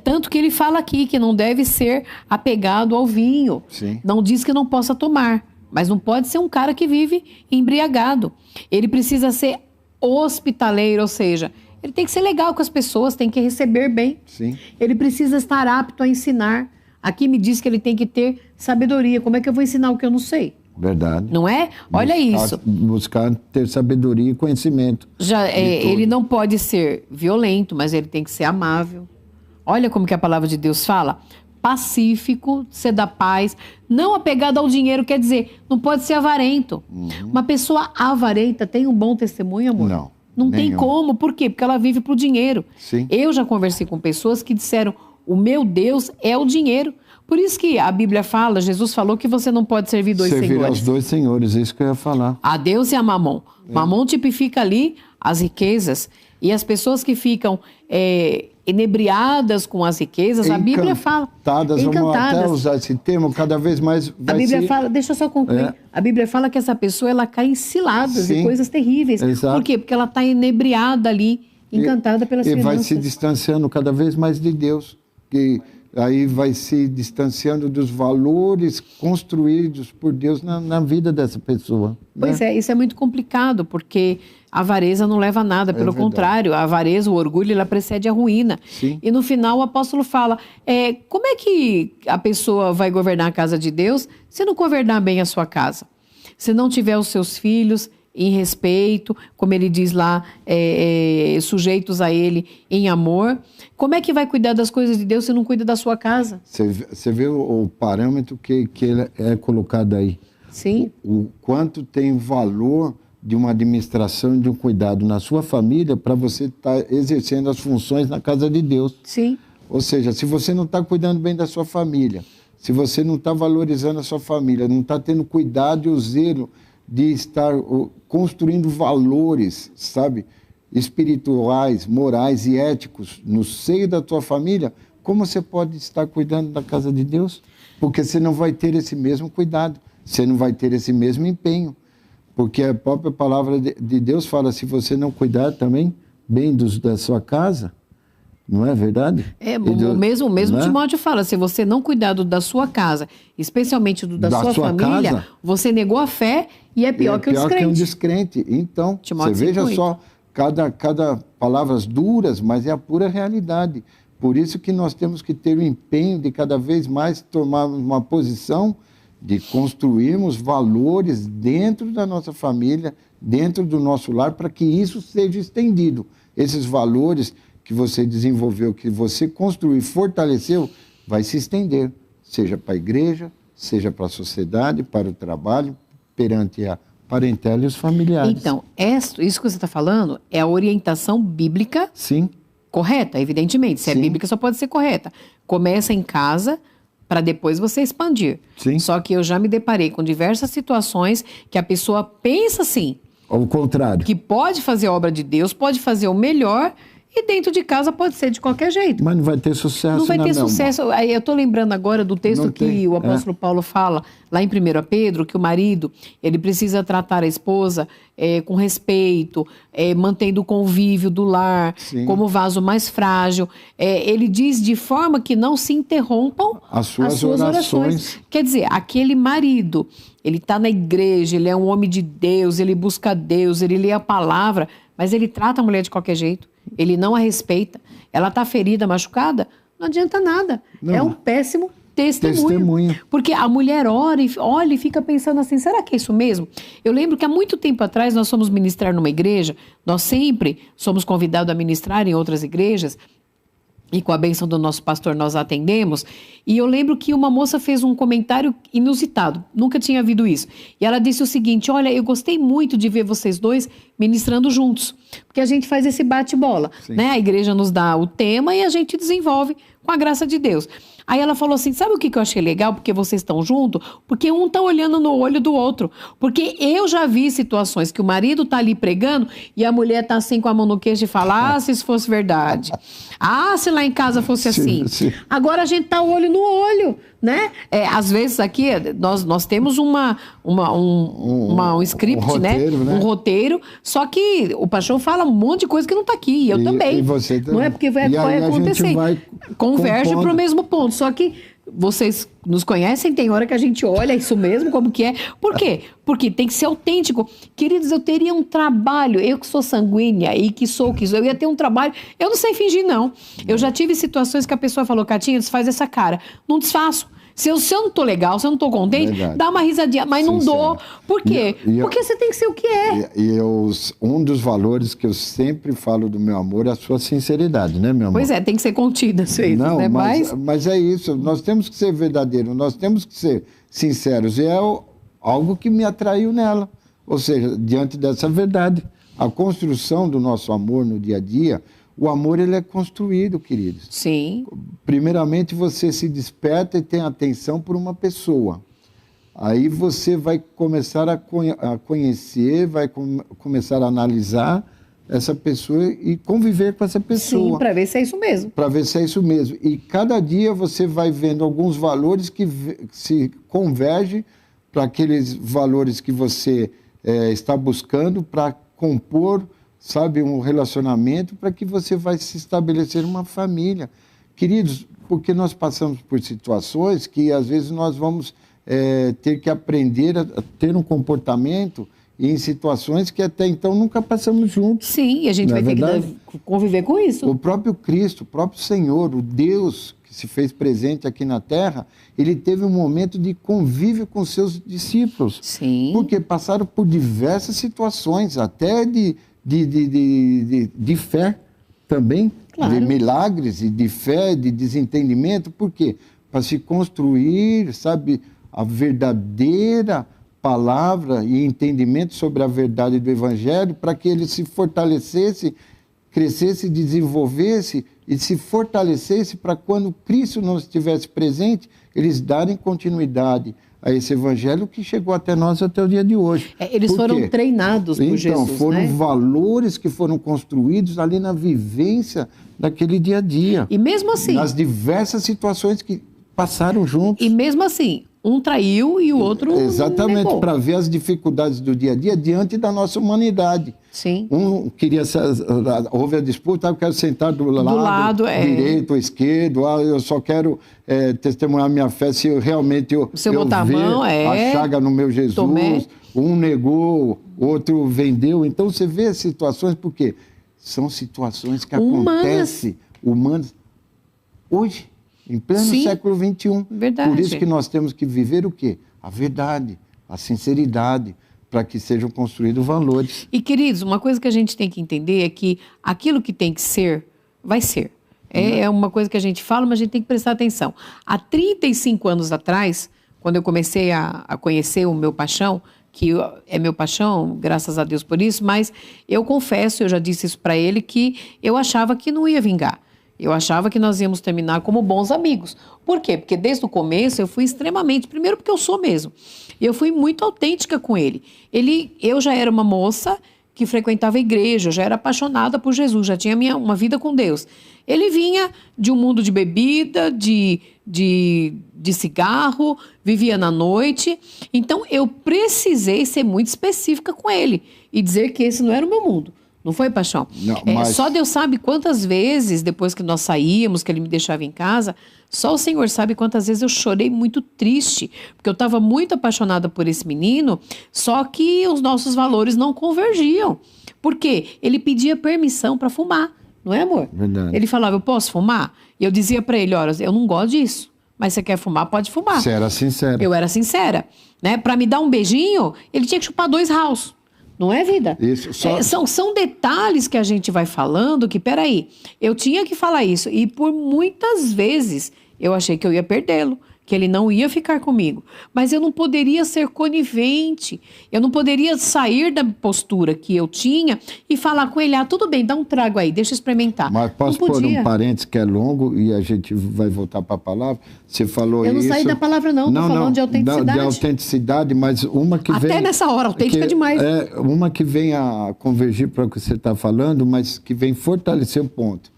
Tanto que ele fala aqui que não deve ser apegado ao vinho. Sim. Não diz que não possa tomar, mas não pode ser um cara que vive embriagado. Ele precisa ser hospitaleiro, ou seja, ele tem que ser legal com as pessoas, tem que receber bem. Sim. Ele precisa estar apto a ensinar. Aqui me diz que ele tem que ter sabedoria. Como é que eu vou ensinar o que eu não sei? Verdade. Não é? Olha isso. Buscar ter sabedoria e conhecimento. Ele não pode ser violento, mas ele tem que ser amável. Olha como que a palavra de Deus fala. Pacífico, ser da paz, não apegado ao dinheiro, quer dizer, não pode ser avarento. Uma pessoa avarenta tem um bom testemunho, amor? Não tem como. Por quê? Porque ela vive pro dinheiro. Sim. Eu já conversei com pessoas que disseram: o meu Deus é o dinheiro. Por isso que a Bíblia fala, Jesus falou que você não pode servir dois senhores. Servir aos dois senhores, é isso que eu ia falar. A Deus e a Mamon. Mamon tipifica ali as riquezas. E as pessoas que ficam inebriadas com as riquezas, a Bíblia fala. Vamos até usar esse termo, cada vez mais a Bíblia fala, deixa eu só concluir. A Bíblia fala que essa pessoa, ela cai em ciladas e coisas terríveis. Exato. Por quê? Porque ela está inebriada ali, encantada pelas finanças. E vai se distanciando cada vez mais de Deus. Que aí vai se distanciando dos valores construídos por Deus na vida dessa pessoa. Pois isso é muito complicado, porque a avareza não leva a nada, pelo contrário, a avareza, o orgulho, ela precede a ruína. Sim. E no final o apóstolo fala, como é que a pessoa vai governar a casa de Deus se não governar bem a sua casa? Se não tiver os seus filhos em respeito, como ele diz lá, sujeitos a ele em amor. Como é que vai cuidar das coisas de Deus se não cuida da sua casa? Você vê o parâmetro que ele é colocado aí. Sim. O quanto tem valor de uma administração, de um cuidado na sua família para você estar exercendo as funções na casa de Deus. Sim. Ou seja, se você não está cuidando bem da sua família, se você não está valorizando a sua família, não está tendo cuidado e o zelo de estar construindo valores, sabe, espirituais, morais e éticos no seio da tua família, como você pode estar cuidando da casa de Deus? Porque você não vai ter esse mesmo cuidado, você não vai ter esse mesmo empenho, porque a própria palavra de Deus fala, se você não cuidar também bem da sua casa, não é verdade? O mesmo Timóteo fala, se você não cuidar da sua casa, especialmente da sua família, casa, você negou a fé e é pior que o descrente. Que um descrente. Então, Timóteo, você veja só, cada palavras duras, mas é a pura realidade. Por isso que nós temos que ter o empenho de cada vez mais tomarmos uma posição de construirmos valores dentro da nossa família, dentro do nosso lar, para que isso seja estendido. Esses valores que você desenvolveu, que você construiu e fortaleceu, vai se estender, seja para a igreja, seja para a sociedade, para o trabalho, perante a parentela e os familiares. Então, isso que você está falando é a orientação bíblica Sim, correta, evidentemente. Se é Sim. bíblica, só pode ser correta. Começa em casa para depois você expandir. Sim. Só que eu já me deparei com diversas situações que a pessoa pensa assim, ao contrário. que pode fazer a obra de Deus, pode fazer o melhor e dentro de casa pode ser de qualquer jeito. Mas não vai ter sucesso, Não vai né, ter meu amor? sucesso. Aí eu estou lembrando agora do texto Não que tem, o apóstolo Paulo fala lá em 1 Pedro, que o marido ele precisa tratar a esposa com respeito, mantendo o convívio do lar, Sim. como vaso mais frágil. Ele diz de forma que não se interrompam As suas orações. Quer dizer, aquele marido, ele está na igreja, ele é um homem de Deus, ele busca Deus, ele lê a palavra, mas ele trata a mulher de qualquer jeito. Ele não a respeita. Ela está ferida, machucada, não adianta nada. Não. É um péssimo testemunho. Porque a mulher olha e fica pensando assim, será que é isso mesmo? Eu lembro que há muito tempo atrás nós fomos ministrar numa igreja, nós sempre somos convidados a ministrar em outras igrejas, e com a bênção do nosso pastor nós atendemos, e eu lembro que uma moça fez um comentário inusitado, nunca tinha havido isso. E ela disse o seguinte, olha, eu gostei muito de ver vocês dois ministrando juntos, porque a gente faz esse bate-bola, né? A igreja nos dá o tema e a gente desenvolve com a graça de Deus. Aí ela falou assim, sabe o que eu achei legal? Porque vocês estão juntos? Porque um está olhando no olho do outro. Porque eu já vi situações que o marido está ali pregando e a mulher está assim com a mão no queixo e fala, se isso fosse verdade. Se lá em casa fosse assim. Sim. Agora a gente tá olho no olho, né? Às vezes aqui nós temos um script, roteiro, né? Um roteiro, só que o Paixão fala um monte de coisa que não tá aqui, e eu também. E você também. Não é porque vai E aí a acontecer. gente vai Converge compondo. para o mesmo ponto, só que vocês nos conhecem, tem hora que a gente olha isso mesmo, como que é. Por quê? Porque tem que ser autêntico. Queridos, eu teria um trabalho, eu que sou sanguínea e que sou o que sou, eu ia ter um trabalho, eu não sei fingir, não. Eu já tive situações que a pessoa falou, Catinha, desfaz essa cara. Não desfaço. Se eu não tô legal, se eu não tô contente, Verdade. dá uma risadinha, mas não Sincero. dou. Por quê? Porque você tem que ser o que é. Um dos valores que eu sempre falo do meu amor é a sua sinceridade, né, meu amor? Pois é, tem que ser contida, às vezes, Não, né? mas é isso, nós temos que ser verdadeiros, nós temos que ser sinceros, e é algo que me atraiu nela, ou seja, diante dessa verdade, a construção do nosso amor no dia a dia, o amor ele é construído, queridos. Sim. Primeiramente você se desperta e tem atenção por uma pessoa, aí você vai começar a conhecer, vai começar a analisar essa pessoa e conviver com essa pessoa. Sim, para ver se é isso mesmo. Para ver se é isso mesmo. E cada dia você vai vendo alguns valores que se convergem para aqueles valores que você está buscando para compor, sabe, um relacionamento, para que você vai se estabelecer uma família. Queridos, porque nós passamos por situações que às vezes nós vamos ter que aprender a ter um comportamento em situações que até então nunca passamos juntos. Sim, e a gente Não é vai ter verdade? que conviver com isso. O próprio Cristo, o próprio Senhor, o Deus que se fez presente aqui na Terra, ele teve um momento de convívio com seus discípulos. Sim. Porque passaram por diversas situações, até de fé também, Claro. de milagres e de fé, de desentendimento. Por quê? Para se construir, sabe, a verdadeira palavra e entendimento sobre a verdade do Evangelho, para que ele se fortalecesse, crescesse, desenvolvesse e se fortalecesse para quando Cristo não estivesse presente, eles darem continuidade a esse Evangelho que chegou até nós até o dia de hoje. Eles Por foram quê? treinados por Jesus, Então, foram né? valores que foram construídos ali na vivência daquele dia a dia. E mesmo assim, Nas diversas situações que passaram juntos. um traiu e o outro Exatamente, negou. para ver as dificuldades do dia a dia diante da nossa humanidade. Sim. Um queria, houve a disputa, eu quero sentar do lado, direito ou esquerdo, eu só quero testemunhar minha fé se eu realmente Se eu botar a ver mão, a chaga no meu Jesus. Tomé. Um negou, outro vendeu. Então você vê as situações, porque são situações que acontecem humanas hoje, em pleno Sim. século XXI. Verdade. Por isso que nós temos que viver o quê? A verdade, a sinceridade, para que sejam construídos valores. E, queridos, uma coisa que a gente tem que entender é que aquilo que tem que ser, vai ser. É uma coisa que a gente fala, mas a gente tem que prestar atenção. Há 35 anos atrás, quando eu comecei a conhecer o meu paixão, é meu paixão, graças a Deus por isso, mas eu confesso, eu já disse isso para ele, que eu achava que não ia vingar. Eu achava que nós íamos terminar como bons amigos. Por quê? Porque desde o começo eu fui extremamente, primeiro porque eu sou mesmo, eu fui muito autêntica com ele. Eu já era uma moça que frequentava a igreja, já era apaixonada por Jesus, já tinha uma vida com Deus. Ele vinha de um mundo de bebida, de cigarro, vivia na noite. Então, eu precisei ser muito específica com ele e dizer que esse não era o meu mundo. Não foi, paixão? Não, mas... Só Deus sabe quantas vezes, depois que nós saíamos, que ele me deixava em casa, só o Senhor sabe quantas vezes eu chorei muito triste, porque eu estava muito apaixonada por esse menino, só que os nossos valores não convergiam. Por quê? Ele pedia permissão para fumar, não é, amor? Verdade. Ele falava, eu posso fumar? E eu dizia para ele, olha, eu não gosto disso, mas você quer fumar, pode fumar. Você era sincera. Eu era sincera. Né? Para me dar um beijinho, ele tinha que chupar 2 house. Não é, vida? Isso, são detalhes que a gente vai falando que, peraí, eu tinha que falar isso. E por muitas vezes eu achei que eu ia perdê-lo, que ele não ia ficar comigo. Mas eu não poderia ser conivente. Eu não poderia sair da postura que eu tinha e falar com ele, tudo bem, dá um trago aí, deixa eu experimentar. Mas posso pôr um parênteses que é longo e a gente vai voltar para a palavra? Você falou isso... Eu não saí da palavra não, estou falando de autenticidade. De autenticidade, mas uma que vem... Até nessa hora, autêntica demais. Uma que vem a convergir para o que você está falando, mas que vem fortalecer o ponto.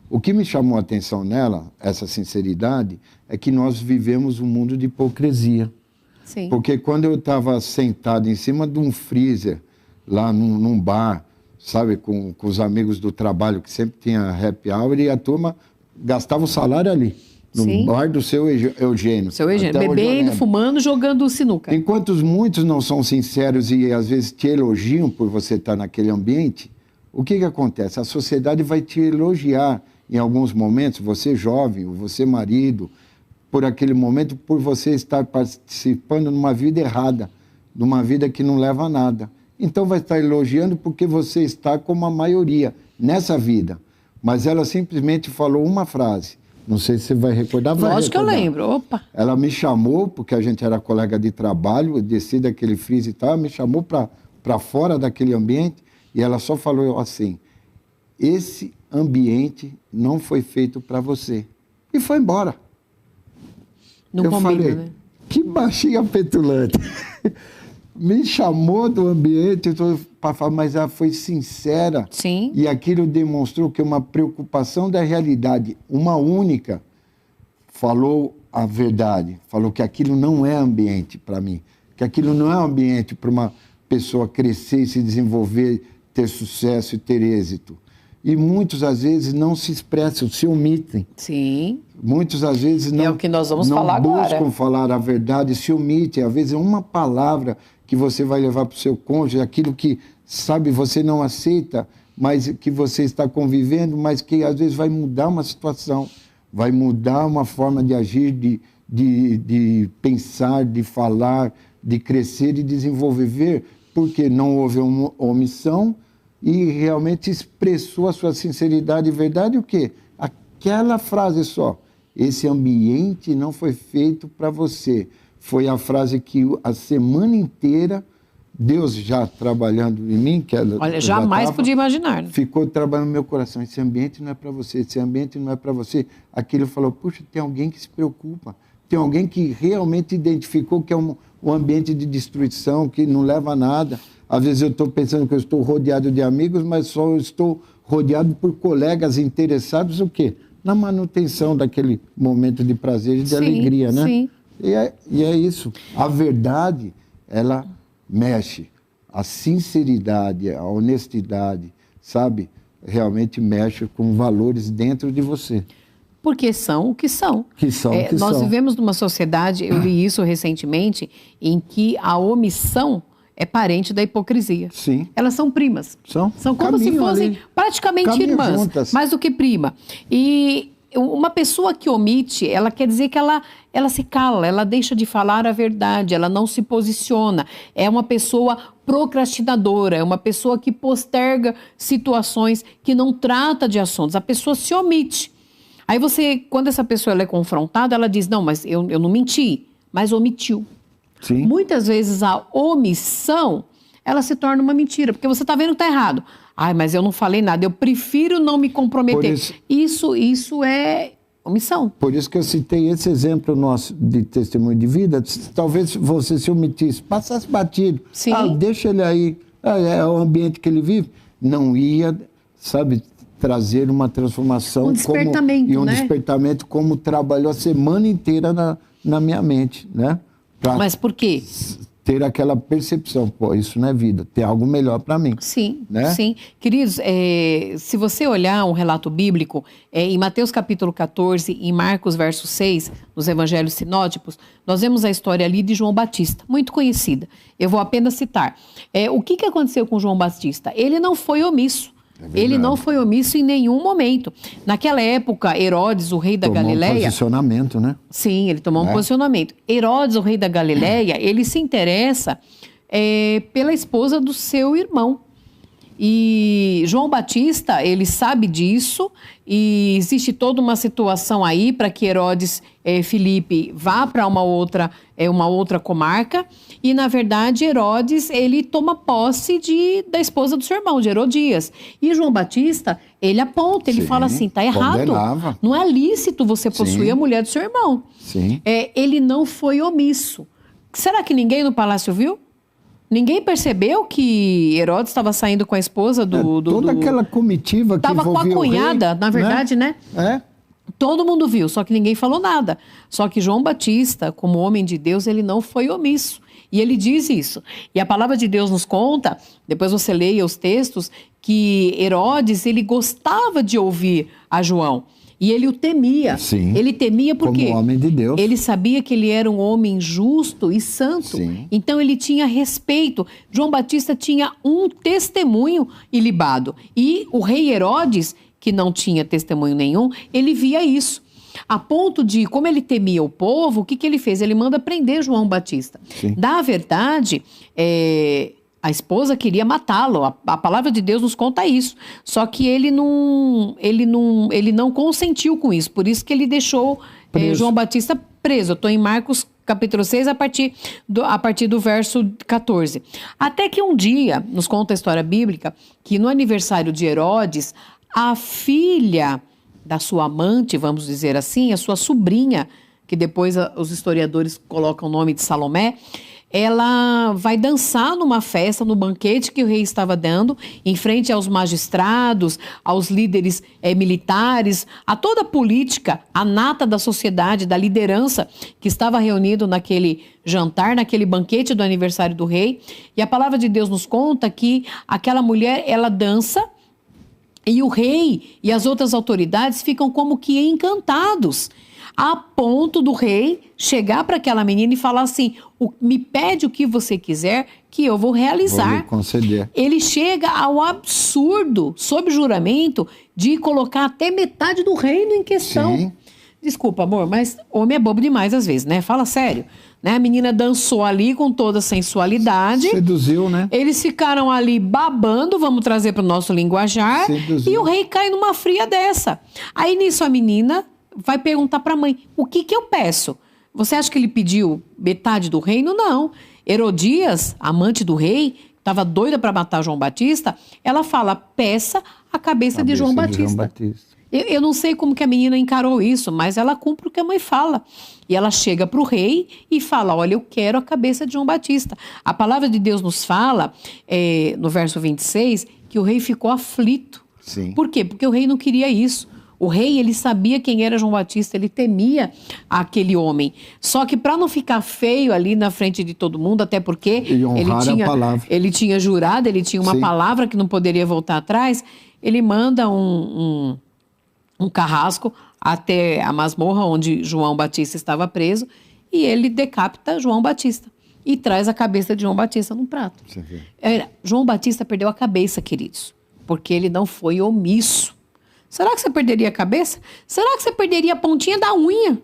O que me chamou a atenção nela, essa sinceridade, é que nós vivemos um mundo de hipocrisia. Sim. Porque quando eu estava sentado em cima de um freezer, lá num bar, sabe, com os amigos do trabalho, que sempre tinha happy hour, e a turma gastava o salário ali, no bar do seu Eugênio. Seu Eugênio, bebendo, fumando, jogando sinuca. Enquanto muitos não são sinceros e às vezes te elogiam por você estar naquele ambiente, o que acontece? A sociedade vai te elogiar em alguns momentos, você jovem, você marido, por aquele momento, por você estar participando numa vida errada, numa vida que não leva a nada. Então vai estar elogiando porque você está como a maioria nessa vida. Mas ela simplesmente falou uma frase, não sei se você vai recordar. Lógico que eu lembro, opa. Ela me chamou, porque a gente era colega de trabalho, eu desci daquele freezer e tal, me chamou para fora daquele ambiente e ela só falou assim, esse ambiente não foi feito para você. E foi embora. Não eu combina, falei, né? Que baixinha petulante. Me chamou do ambiente para falar, mas ela foi sincera. Sim. E aquilo demonstrou que uma preocupação da realidade, uma única, falou a verdade. Falou que aquilo não é ambiente para mim. Que aquilo não é ambiente para uma pessoa crescer e se desenvolver, ter sucesso e ter êxito. E muitos, às vezes, não se expressam, se omitem. Sim. Muitos, às vezes, não, é o que nós vamos falar agora. Buscam falar a verdade, se omitem. Às vezes, é uma palavra que você vai levar para o seu cônjuge, aquilo que, sabe, você não aceita, mas que você está convivendo, mas que, às vezes, vai mudar uma situação, vai mudar uma forma de agir, de pensar, de falar, de crescer e desenvolver, porque não houve uma omissão, e realmente expressou a sua sinceridade e verdade, o quê? Aquela frase só, esse ambiente não foi feito para você. Foi a frase que a semana inteira, Deus já trabalhando em mim, que ela olha, jamais podia imaginar. Né? Ficou trabalhando no meu coração, esse ambiente não é para você, esse ambiente não é para você. Aquilo falou, puxa, tem alguém que se preocupa, tem alguém que realmente identificou que é um ambiente de destruição, que não leva a nada. Às vezes eu estou pensando que eu estou rodeado de amigos, mas só estou rodeado por colegas interessados, o quê? Na manutenção daquele momento de prazer e de alegria, né? Sim. E é isso. A verdade, ela mexe. A sinceridade, a honestidade, sabe? Realmente mexe com valores dentro de você. Porque são o que são. Nós vivemos numa sociedade, eu li isso recentemente, em que a omissão é parente da hipocrisia. Sim. Elas são primas. São como se fossem praticamente irmãs, juntas. mais do que prima. E uma pessoa que omite, ela quer dizer que ela se cala, ela deixa de falar a verdade, ela não se posiciona. É uma pessoa procrastinadora, é uma pessoa que posterga situações, que não trata de assuntos. A pessoa se omite. Aí quando essa pessoa ela é confrontada, ela diz, não, mas eu não menti, mas omitiu. Sim. Muitas vezes a omissão, ela se torna uma mentira, porque você está vendo que está errado. Ai, mas eu não falei nada, eu prefiro não me comprometer. Isso é omissão. Por isso que eu citei esse exemplo nosso de testemunho de vida. Talvez você se omitisse, passasse batido. Sim. Deixa ele aí, é o ambiente que ele vive. Não ia, sabe, trazer uma transformação. Um despertamento, um despertamento como trabalhou a semana inteira na minha mente, né? Mas por quê? Ter aquela percepção, pô, isso não é vida, tem algo melhor para mim. Sim, né? Sim. Queridos, se você olhar um relato bíblico, em Mateus capítulo 14, em Marcos verso 6, nos evangelhos sinóticos, nós vemos a história ali de João Batista, muito conhecida. Eu vou apenas citar. O que aconteceu com João Batista? Ele não foi omisso. Ele não foi omisso em nenhum momento. Naquela época, Herodes, o rei da Galileia... Tomou um posicionamento, né? Sim, ele tomou um posicionamento. Herodes, o rei da Galileia, ele se interessa pela esposa do seu irmão. E João Batista, ele sabe disso e existe toda uma situação aí para que Herodes Filipe vá para uma outra comarca e, na verdade, Herodes, ele toma posse da esposa do seu irmão, de Herodias. E João Batista, ele aponta, ele fala assim, tá errado, condenava. Não é lícito você possuir a mulher do seu irmão. Sim. Ele não foi omisso. Será que ninguém no palácio viu? Ninguém percebeu que Herodes estava saindo com a esposa toda aquela comitiva que envolvia estava com a cunhada, na verdade, né? Todo mundo viu, só que ninguém falou nada. Só que João Batista, como homem de Deus, ele não foi omisso. E ele diz isso. E a palavra de Deus nos conta, depois você leia os textos, que Herodes, ele gostava de ouvir a João. E ele o temia. Sim. Ele temia porque como homem de Deus. Ele sabia que ele era um homem justo e santo. Sim. Então ele tinha respeito. João Batista tinha um testemunho ilibado. E o rei Herodes, que não tinha testemunho nenhum, ele via isso. A ponto de, como ele temia o povo, o que ele fez? Ele manda prender João Batista. Sim. Na verdade, a esposa queria matá-lo. A palavra de Deus nos conta isso. Só que ele não consentiu com isso. Por isso que ele deixou João Batista preso. Eu estou em Marcos capítulo 6, a partir do verso 14. Até que um dia, nos conta a história bíblica, que no aniversário de Herodes, a filha da sua amante, vamos dizer assim, a sua sobrinha, que depois os historiadores colocam o nome de Salomé, ela vai dançar numa festa, no banquete que o rei estava dando, em frente aos magistrados, aos líderes militares, a toda a política, a nata da sociedade, da liderança que estava reunido naquele jantar, naquele banquete do aniversário do rei. E a palavra de Deus nos conta que aquela mulher, ela dança, e o rei e as outras autoridades ficam como que encantados, a ponto do rei chegar para aquela menina e falar assim, me pede o que você quiser que eu vou realizar. Vou lhe conceder. Ele chega ao absurdo, sob juramento, de colocar até metade do reino em questão. Sim. Desculpa, amor, mas homem é bobo demais às vezes, né? Fala sério. Né? A menina dançou ali com toda a sensualidade. Seduziu, né? Eles ficaram ali babando, vamos trazer para o nosso linguajar. Seduziu. E o rei cai numa fria dessa. Aí nisso a menina vai perguntar para a mãe, o que eu peço? Você acha que ele pediu metade do reino? Não. Herodias, amante do rei, estava doida para matar João Batista, ela fala, peça a cabeça de João Batista. Eu não sei como que a menina encarou isso, mas ela cumpre o que a mãe fala. E ela chega para o rei e fala, olha, eu quero a cabeça de João Batista. A palavra de Deus nos fala, no verso 26, que o rei ficou aflito. Sim. Por quê? Porque o rei não queria isso. O rei, ele sabia quem era João Batista, ele temia aquele homem. Só que para não ficar feio ali na frente de todo mundo, até porque ele tinha jurado, ele tinha uma Sim. palavra que não poderia voltar atrás, ele manda um carrasco até a masmorra onde João Batista estava preso e ele decapita João Batista e traz a cabeça de João Batista num prato. João Batista perdeu a cabeça, queridos, porque ele não foi omisso. Será que você perderia a cabeça? Será que você perderia a pontinha da unha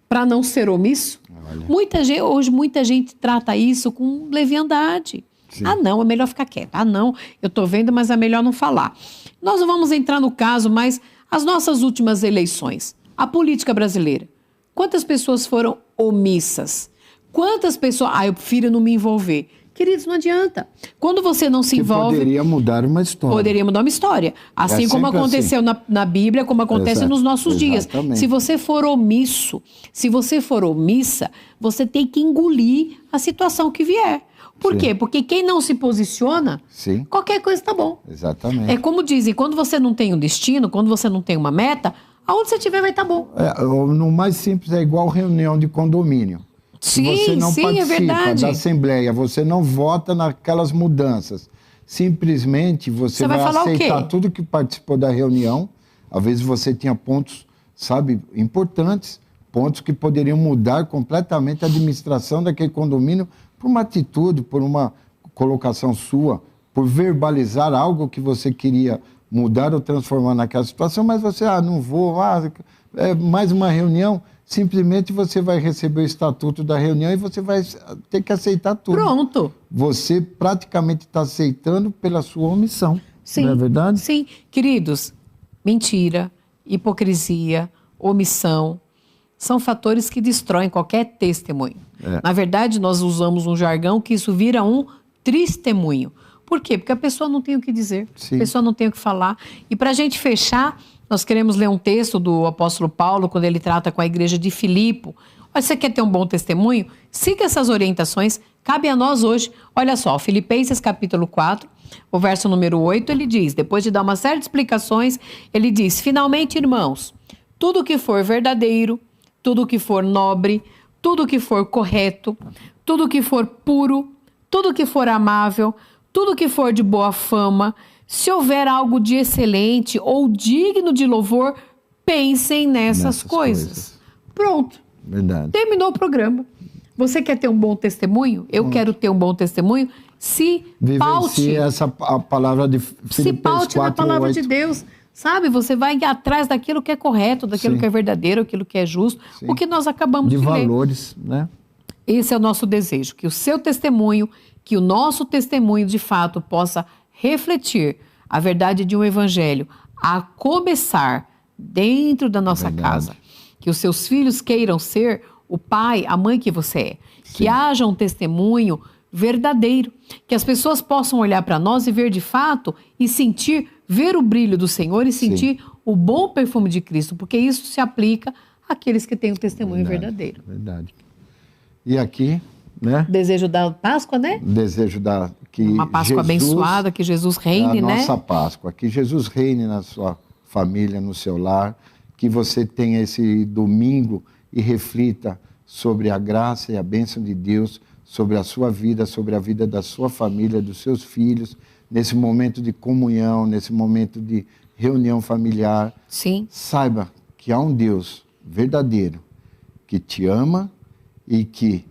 para não ser omisso? Olha. Hoje muita gente trata isso com leviandade. Sim. Ah, não, é melhor ficar quieto. Ah, não, eu estou vendo, mas é melhor não falar. Nós não vamos entrar no caso, mas as nossas últimas eleições, a política brasileira, quantas pessoas foram omissas? Quantas pessoas... eu prefiro não me envolver. Queridos, não adianta. Quando você não se envolve... Poderia mudar uma história. Poderia mudar uma história. Assim como aconteceu assim. na Bíblia, como acontece nos nossos dias. Exatamente. Se você for omisso, se você for omissa, você tem que engolir a situação que vier. Por Sim. quê? Porque quem não se posiciona, Sim. qualquer coisa tá bom. Exatamente. É como dizem, quando você não tem um destino, quando você não tem uma meta, aonde você estiver vai estar bom. No mais simples, é igual reunião de condomínio. Se você não é participa verdade. da assembleia, você não vota naquelas mudanças, simplesmente você vai falar o aceitar quê? tudo que participou da reunião. Às vezes você tinha pontos, sabe, importantes, pontos que poderiam mudar completamente a administração daquele condomínio por uma atitude, por uma colocação sua, por verbalizar algo que você queria mudar ou transformar naquela situação, mas você, não vou, é mais uma reunião. Simplesmente você vai receber o estatuto da reunião e você vai ter que aceitar tudo. Pronto. Você praticamente está aceitando pela sua omissão. Sim, não é verdade? Sim. Queridos, mentira, hipocrisia, omissão, são fatores que destroem qualquer testemunho. Na verdade, nós usamos um jargão que isso vira um testemunho. Por quê? Porque a pessoa não tem o que dizer, Sim. a pessoa não tem o que falar. E para a gente fechar, nós queremos ler um texto do apóstolo Paulo, quando ele trata com a igreja de Filipe. Olha, você quer ter um bom testemunho? Siga essas orientações, cabe a nós hoje. Olha só, Filipenses capítulo 4, o verso número 8, ele diz, depois de dar uma série de explicações, ele diz, finalmente, irmãos, tudo que for verdadeiro, tudo que for nobre, tudo que for correto, tudo que for puro, tudo que for amável, tudo que for de boa fama, se houver algo de excelente ou digno de louvor, pensem nessas coisas. Pronto. Verdade. Terminou o programa. Você quer ter um bom testemunho? Eu quero ter um bom testemunho. Se paute. A palavra de Se Filipenses paute na 4, palavra 8. de Deus. Sabe, você vai atrás daquilo que é correto, daquilo Sim. que é verdadeiro, aquilo que é justo, Sim. o que nós acabamos De de ler. valores, né? Esse é o nosso desejo, que o seu testemunho, que o nosso testemunho de fato possa refletir a verdade de um evangelho, a começar dentro da nossa Verdade. casa. Que os seus filhos queiram ser o pai, a mãe que você é. Que haja um testemunho verdadeiro. Que as pessoas possam olhar para nós e ver de fato e ver o brilho do Senhor e sentir o bom perfume de Cristo. Porque isso se aplica àqueles que têm o testemunho verdadeiro. Verdade. E aqui, né? Desejo da Páscoa, né? Desejo que Uma Páscoa abençoada, que Jesus reine, a né? nossa Páscoa, que Jesus reine na sua família, no seu lar, que você tenha esse domingo e reflita sobre a graça e a bênção de Deus, sobre a sua vida, sobre a vida da sua família, dos seus filhos, nesse momento de comunhão, nesse momento de reunião familiar. Sim. Saiba que há um Deus verdadeiro que te ama e que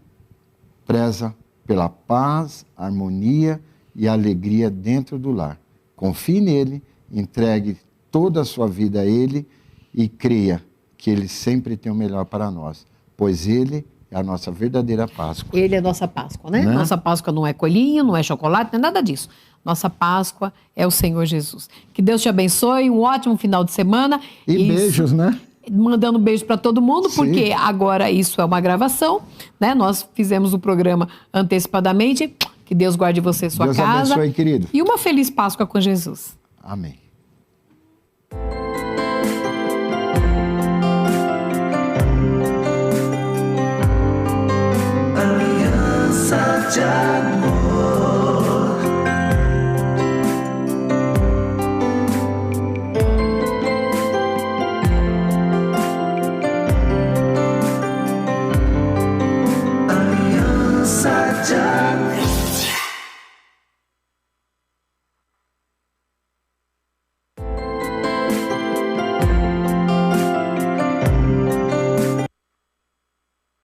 preza pela paz, harmonia e alegria dentro do lar. Confie nele, entregue toda a sua vida a ele e creia que ele sempre tem o melhor para nós, pois ele é a nossa verdadeira Páscoa. Ele é nossa Páscoa, né? Né? Nossa Páscoa não é coelhinho, não é chocolate, não é nada disso. Nossa Páscoa é o Senhor Jesus. Que Deus te abençoe, um ótimo final de semana. E beijos, né? Mandando beijo para todo mundo, Sim. porque agora isso é uma gravação, né? Nós fizemos o programa antecipadamente. Que Deus guarde você e sua Deus casa. abençoe, querido. E uma feliz Páscoa com Jesus. Amém.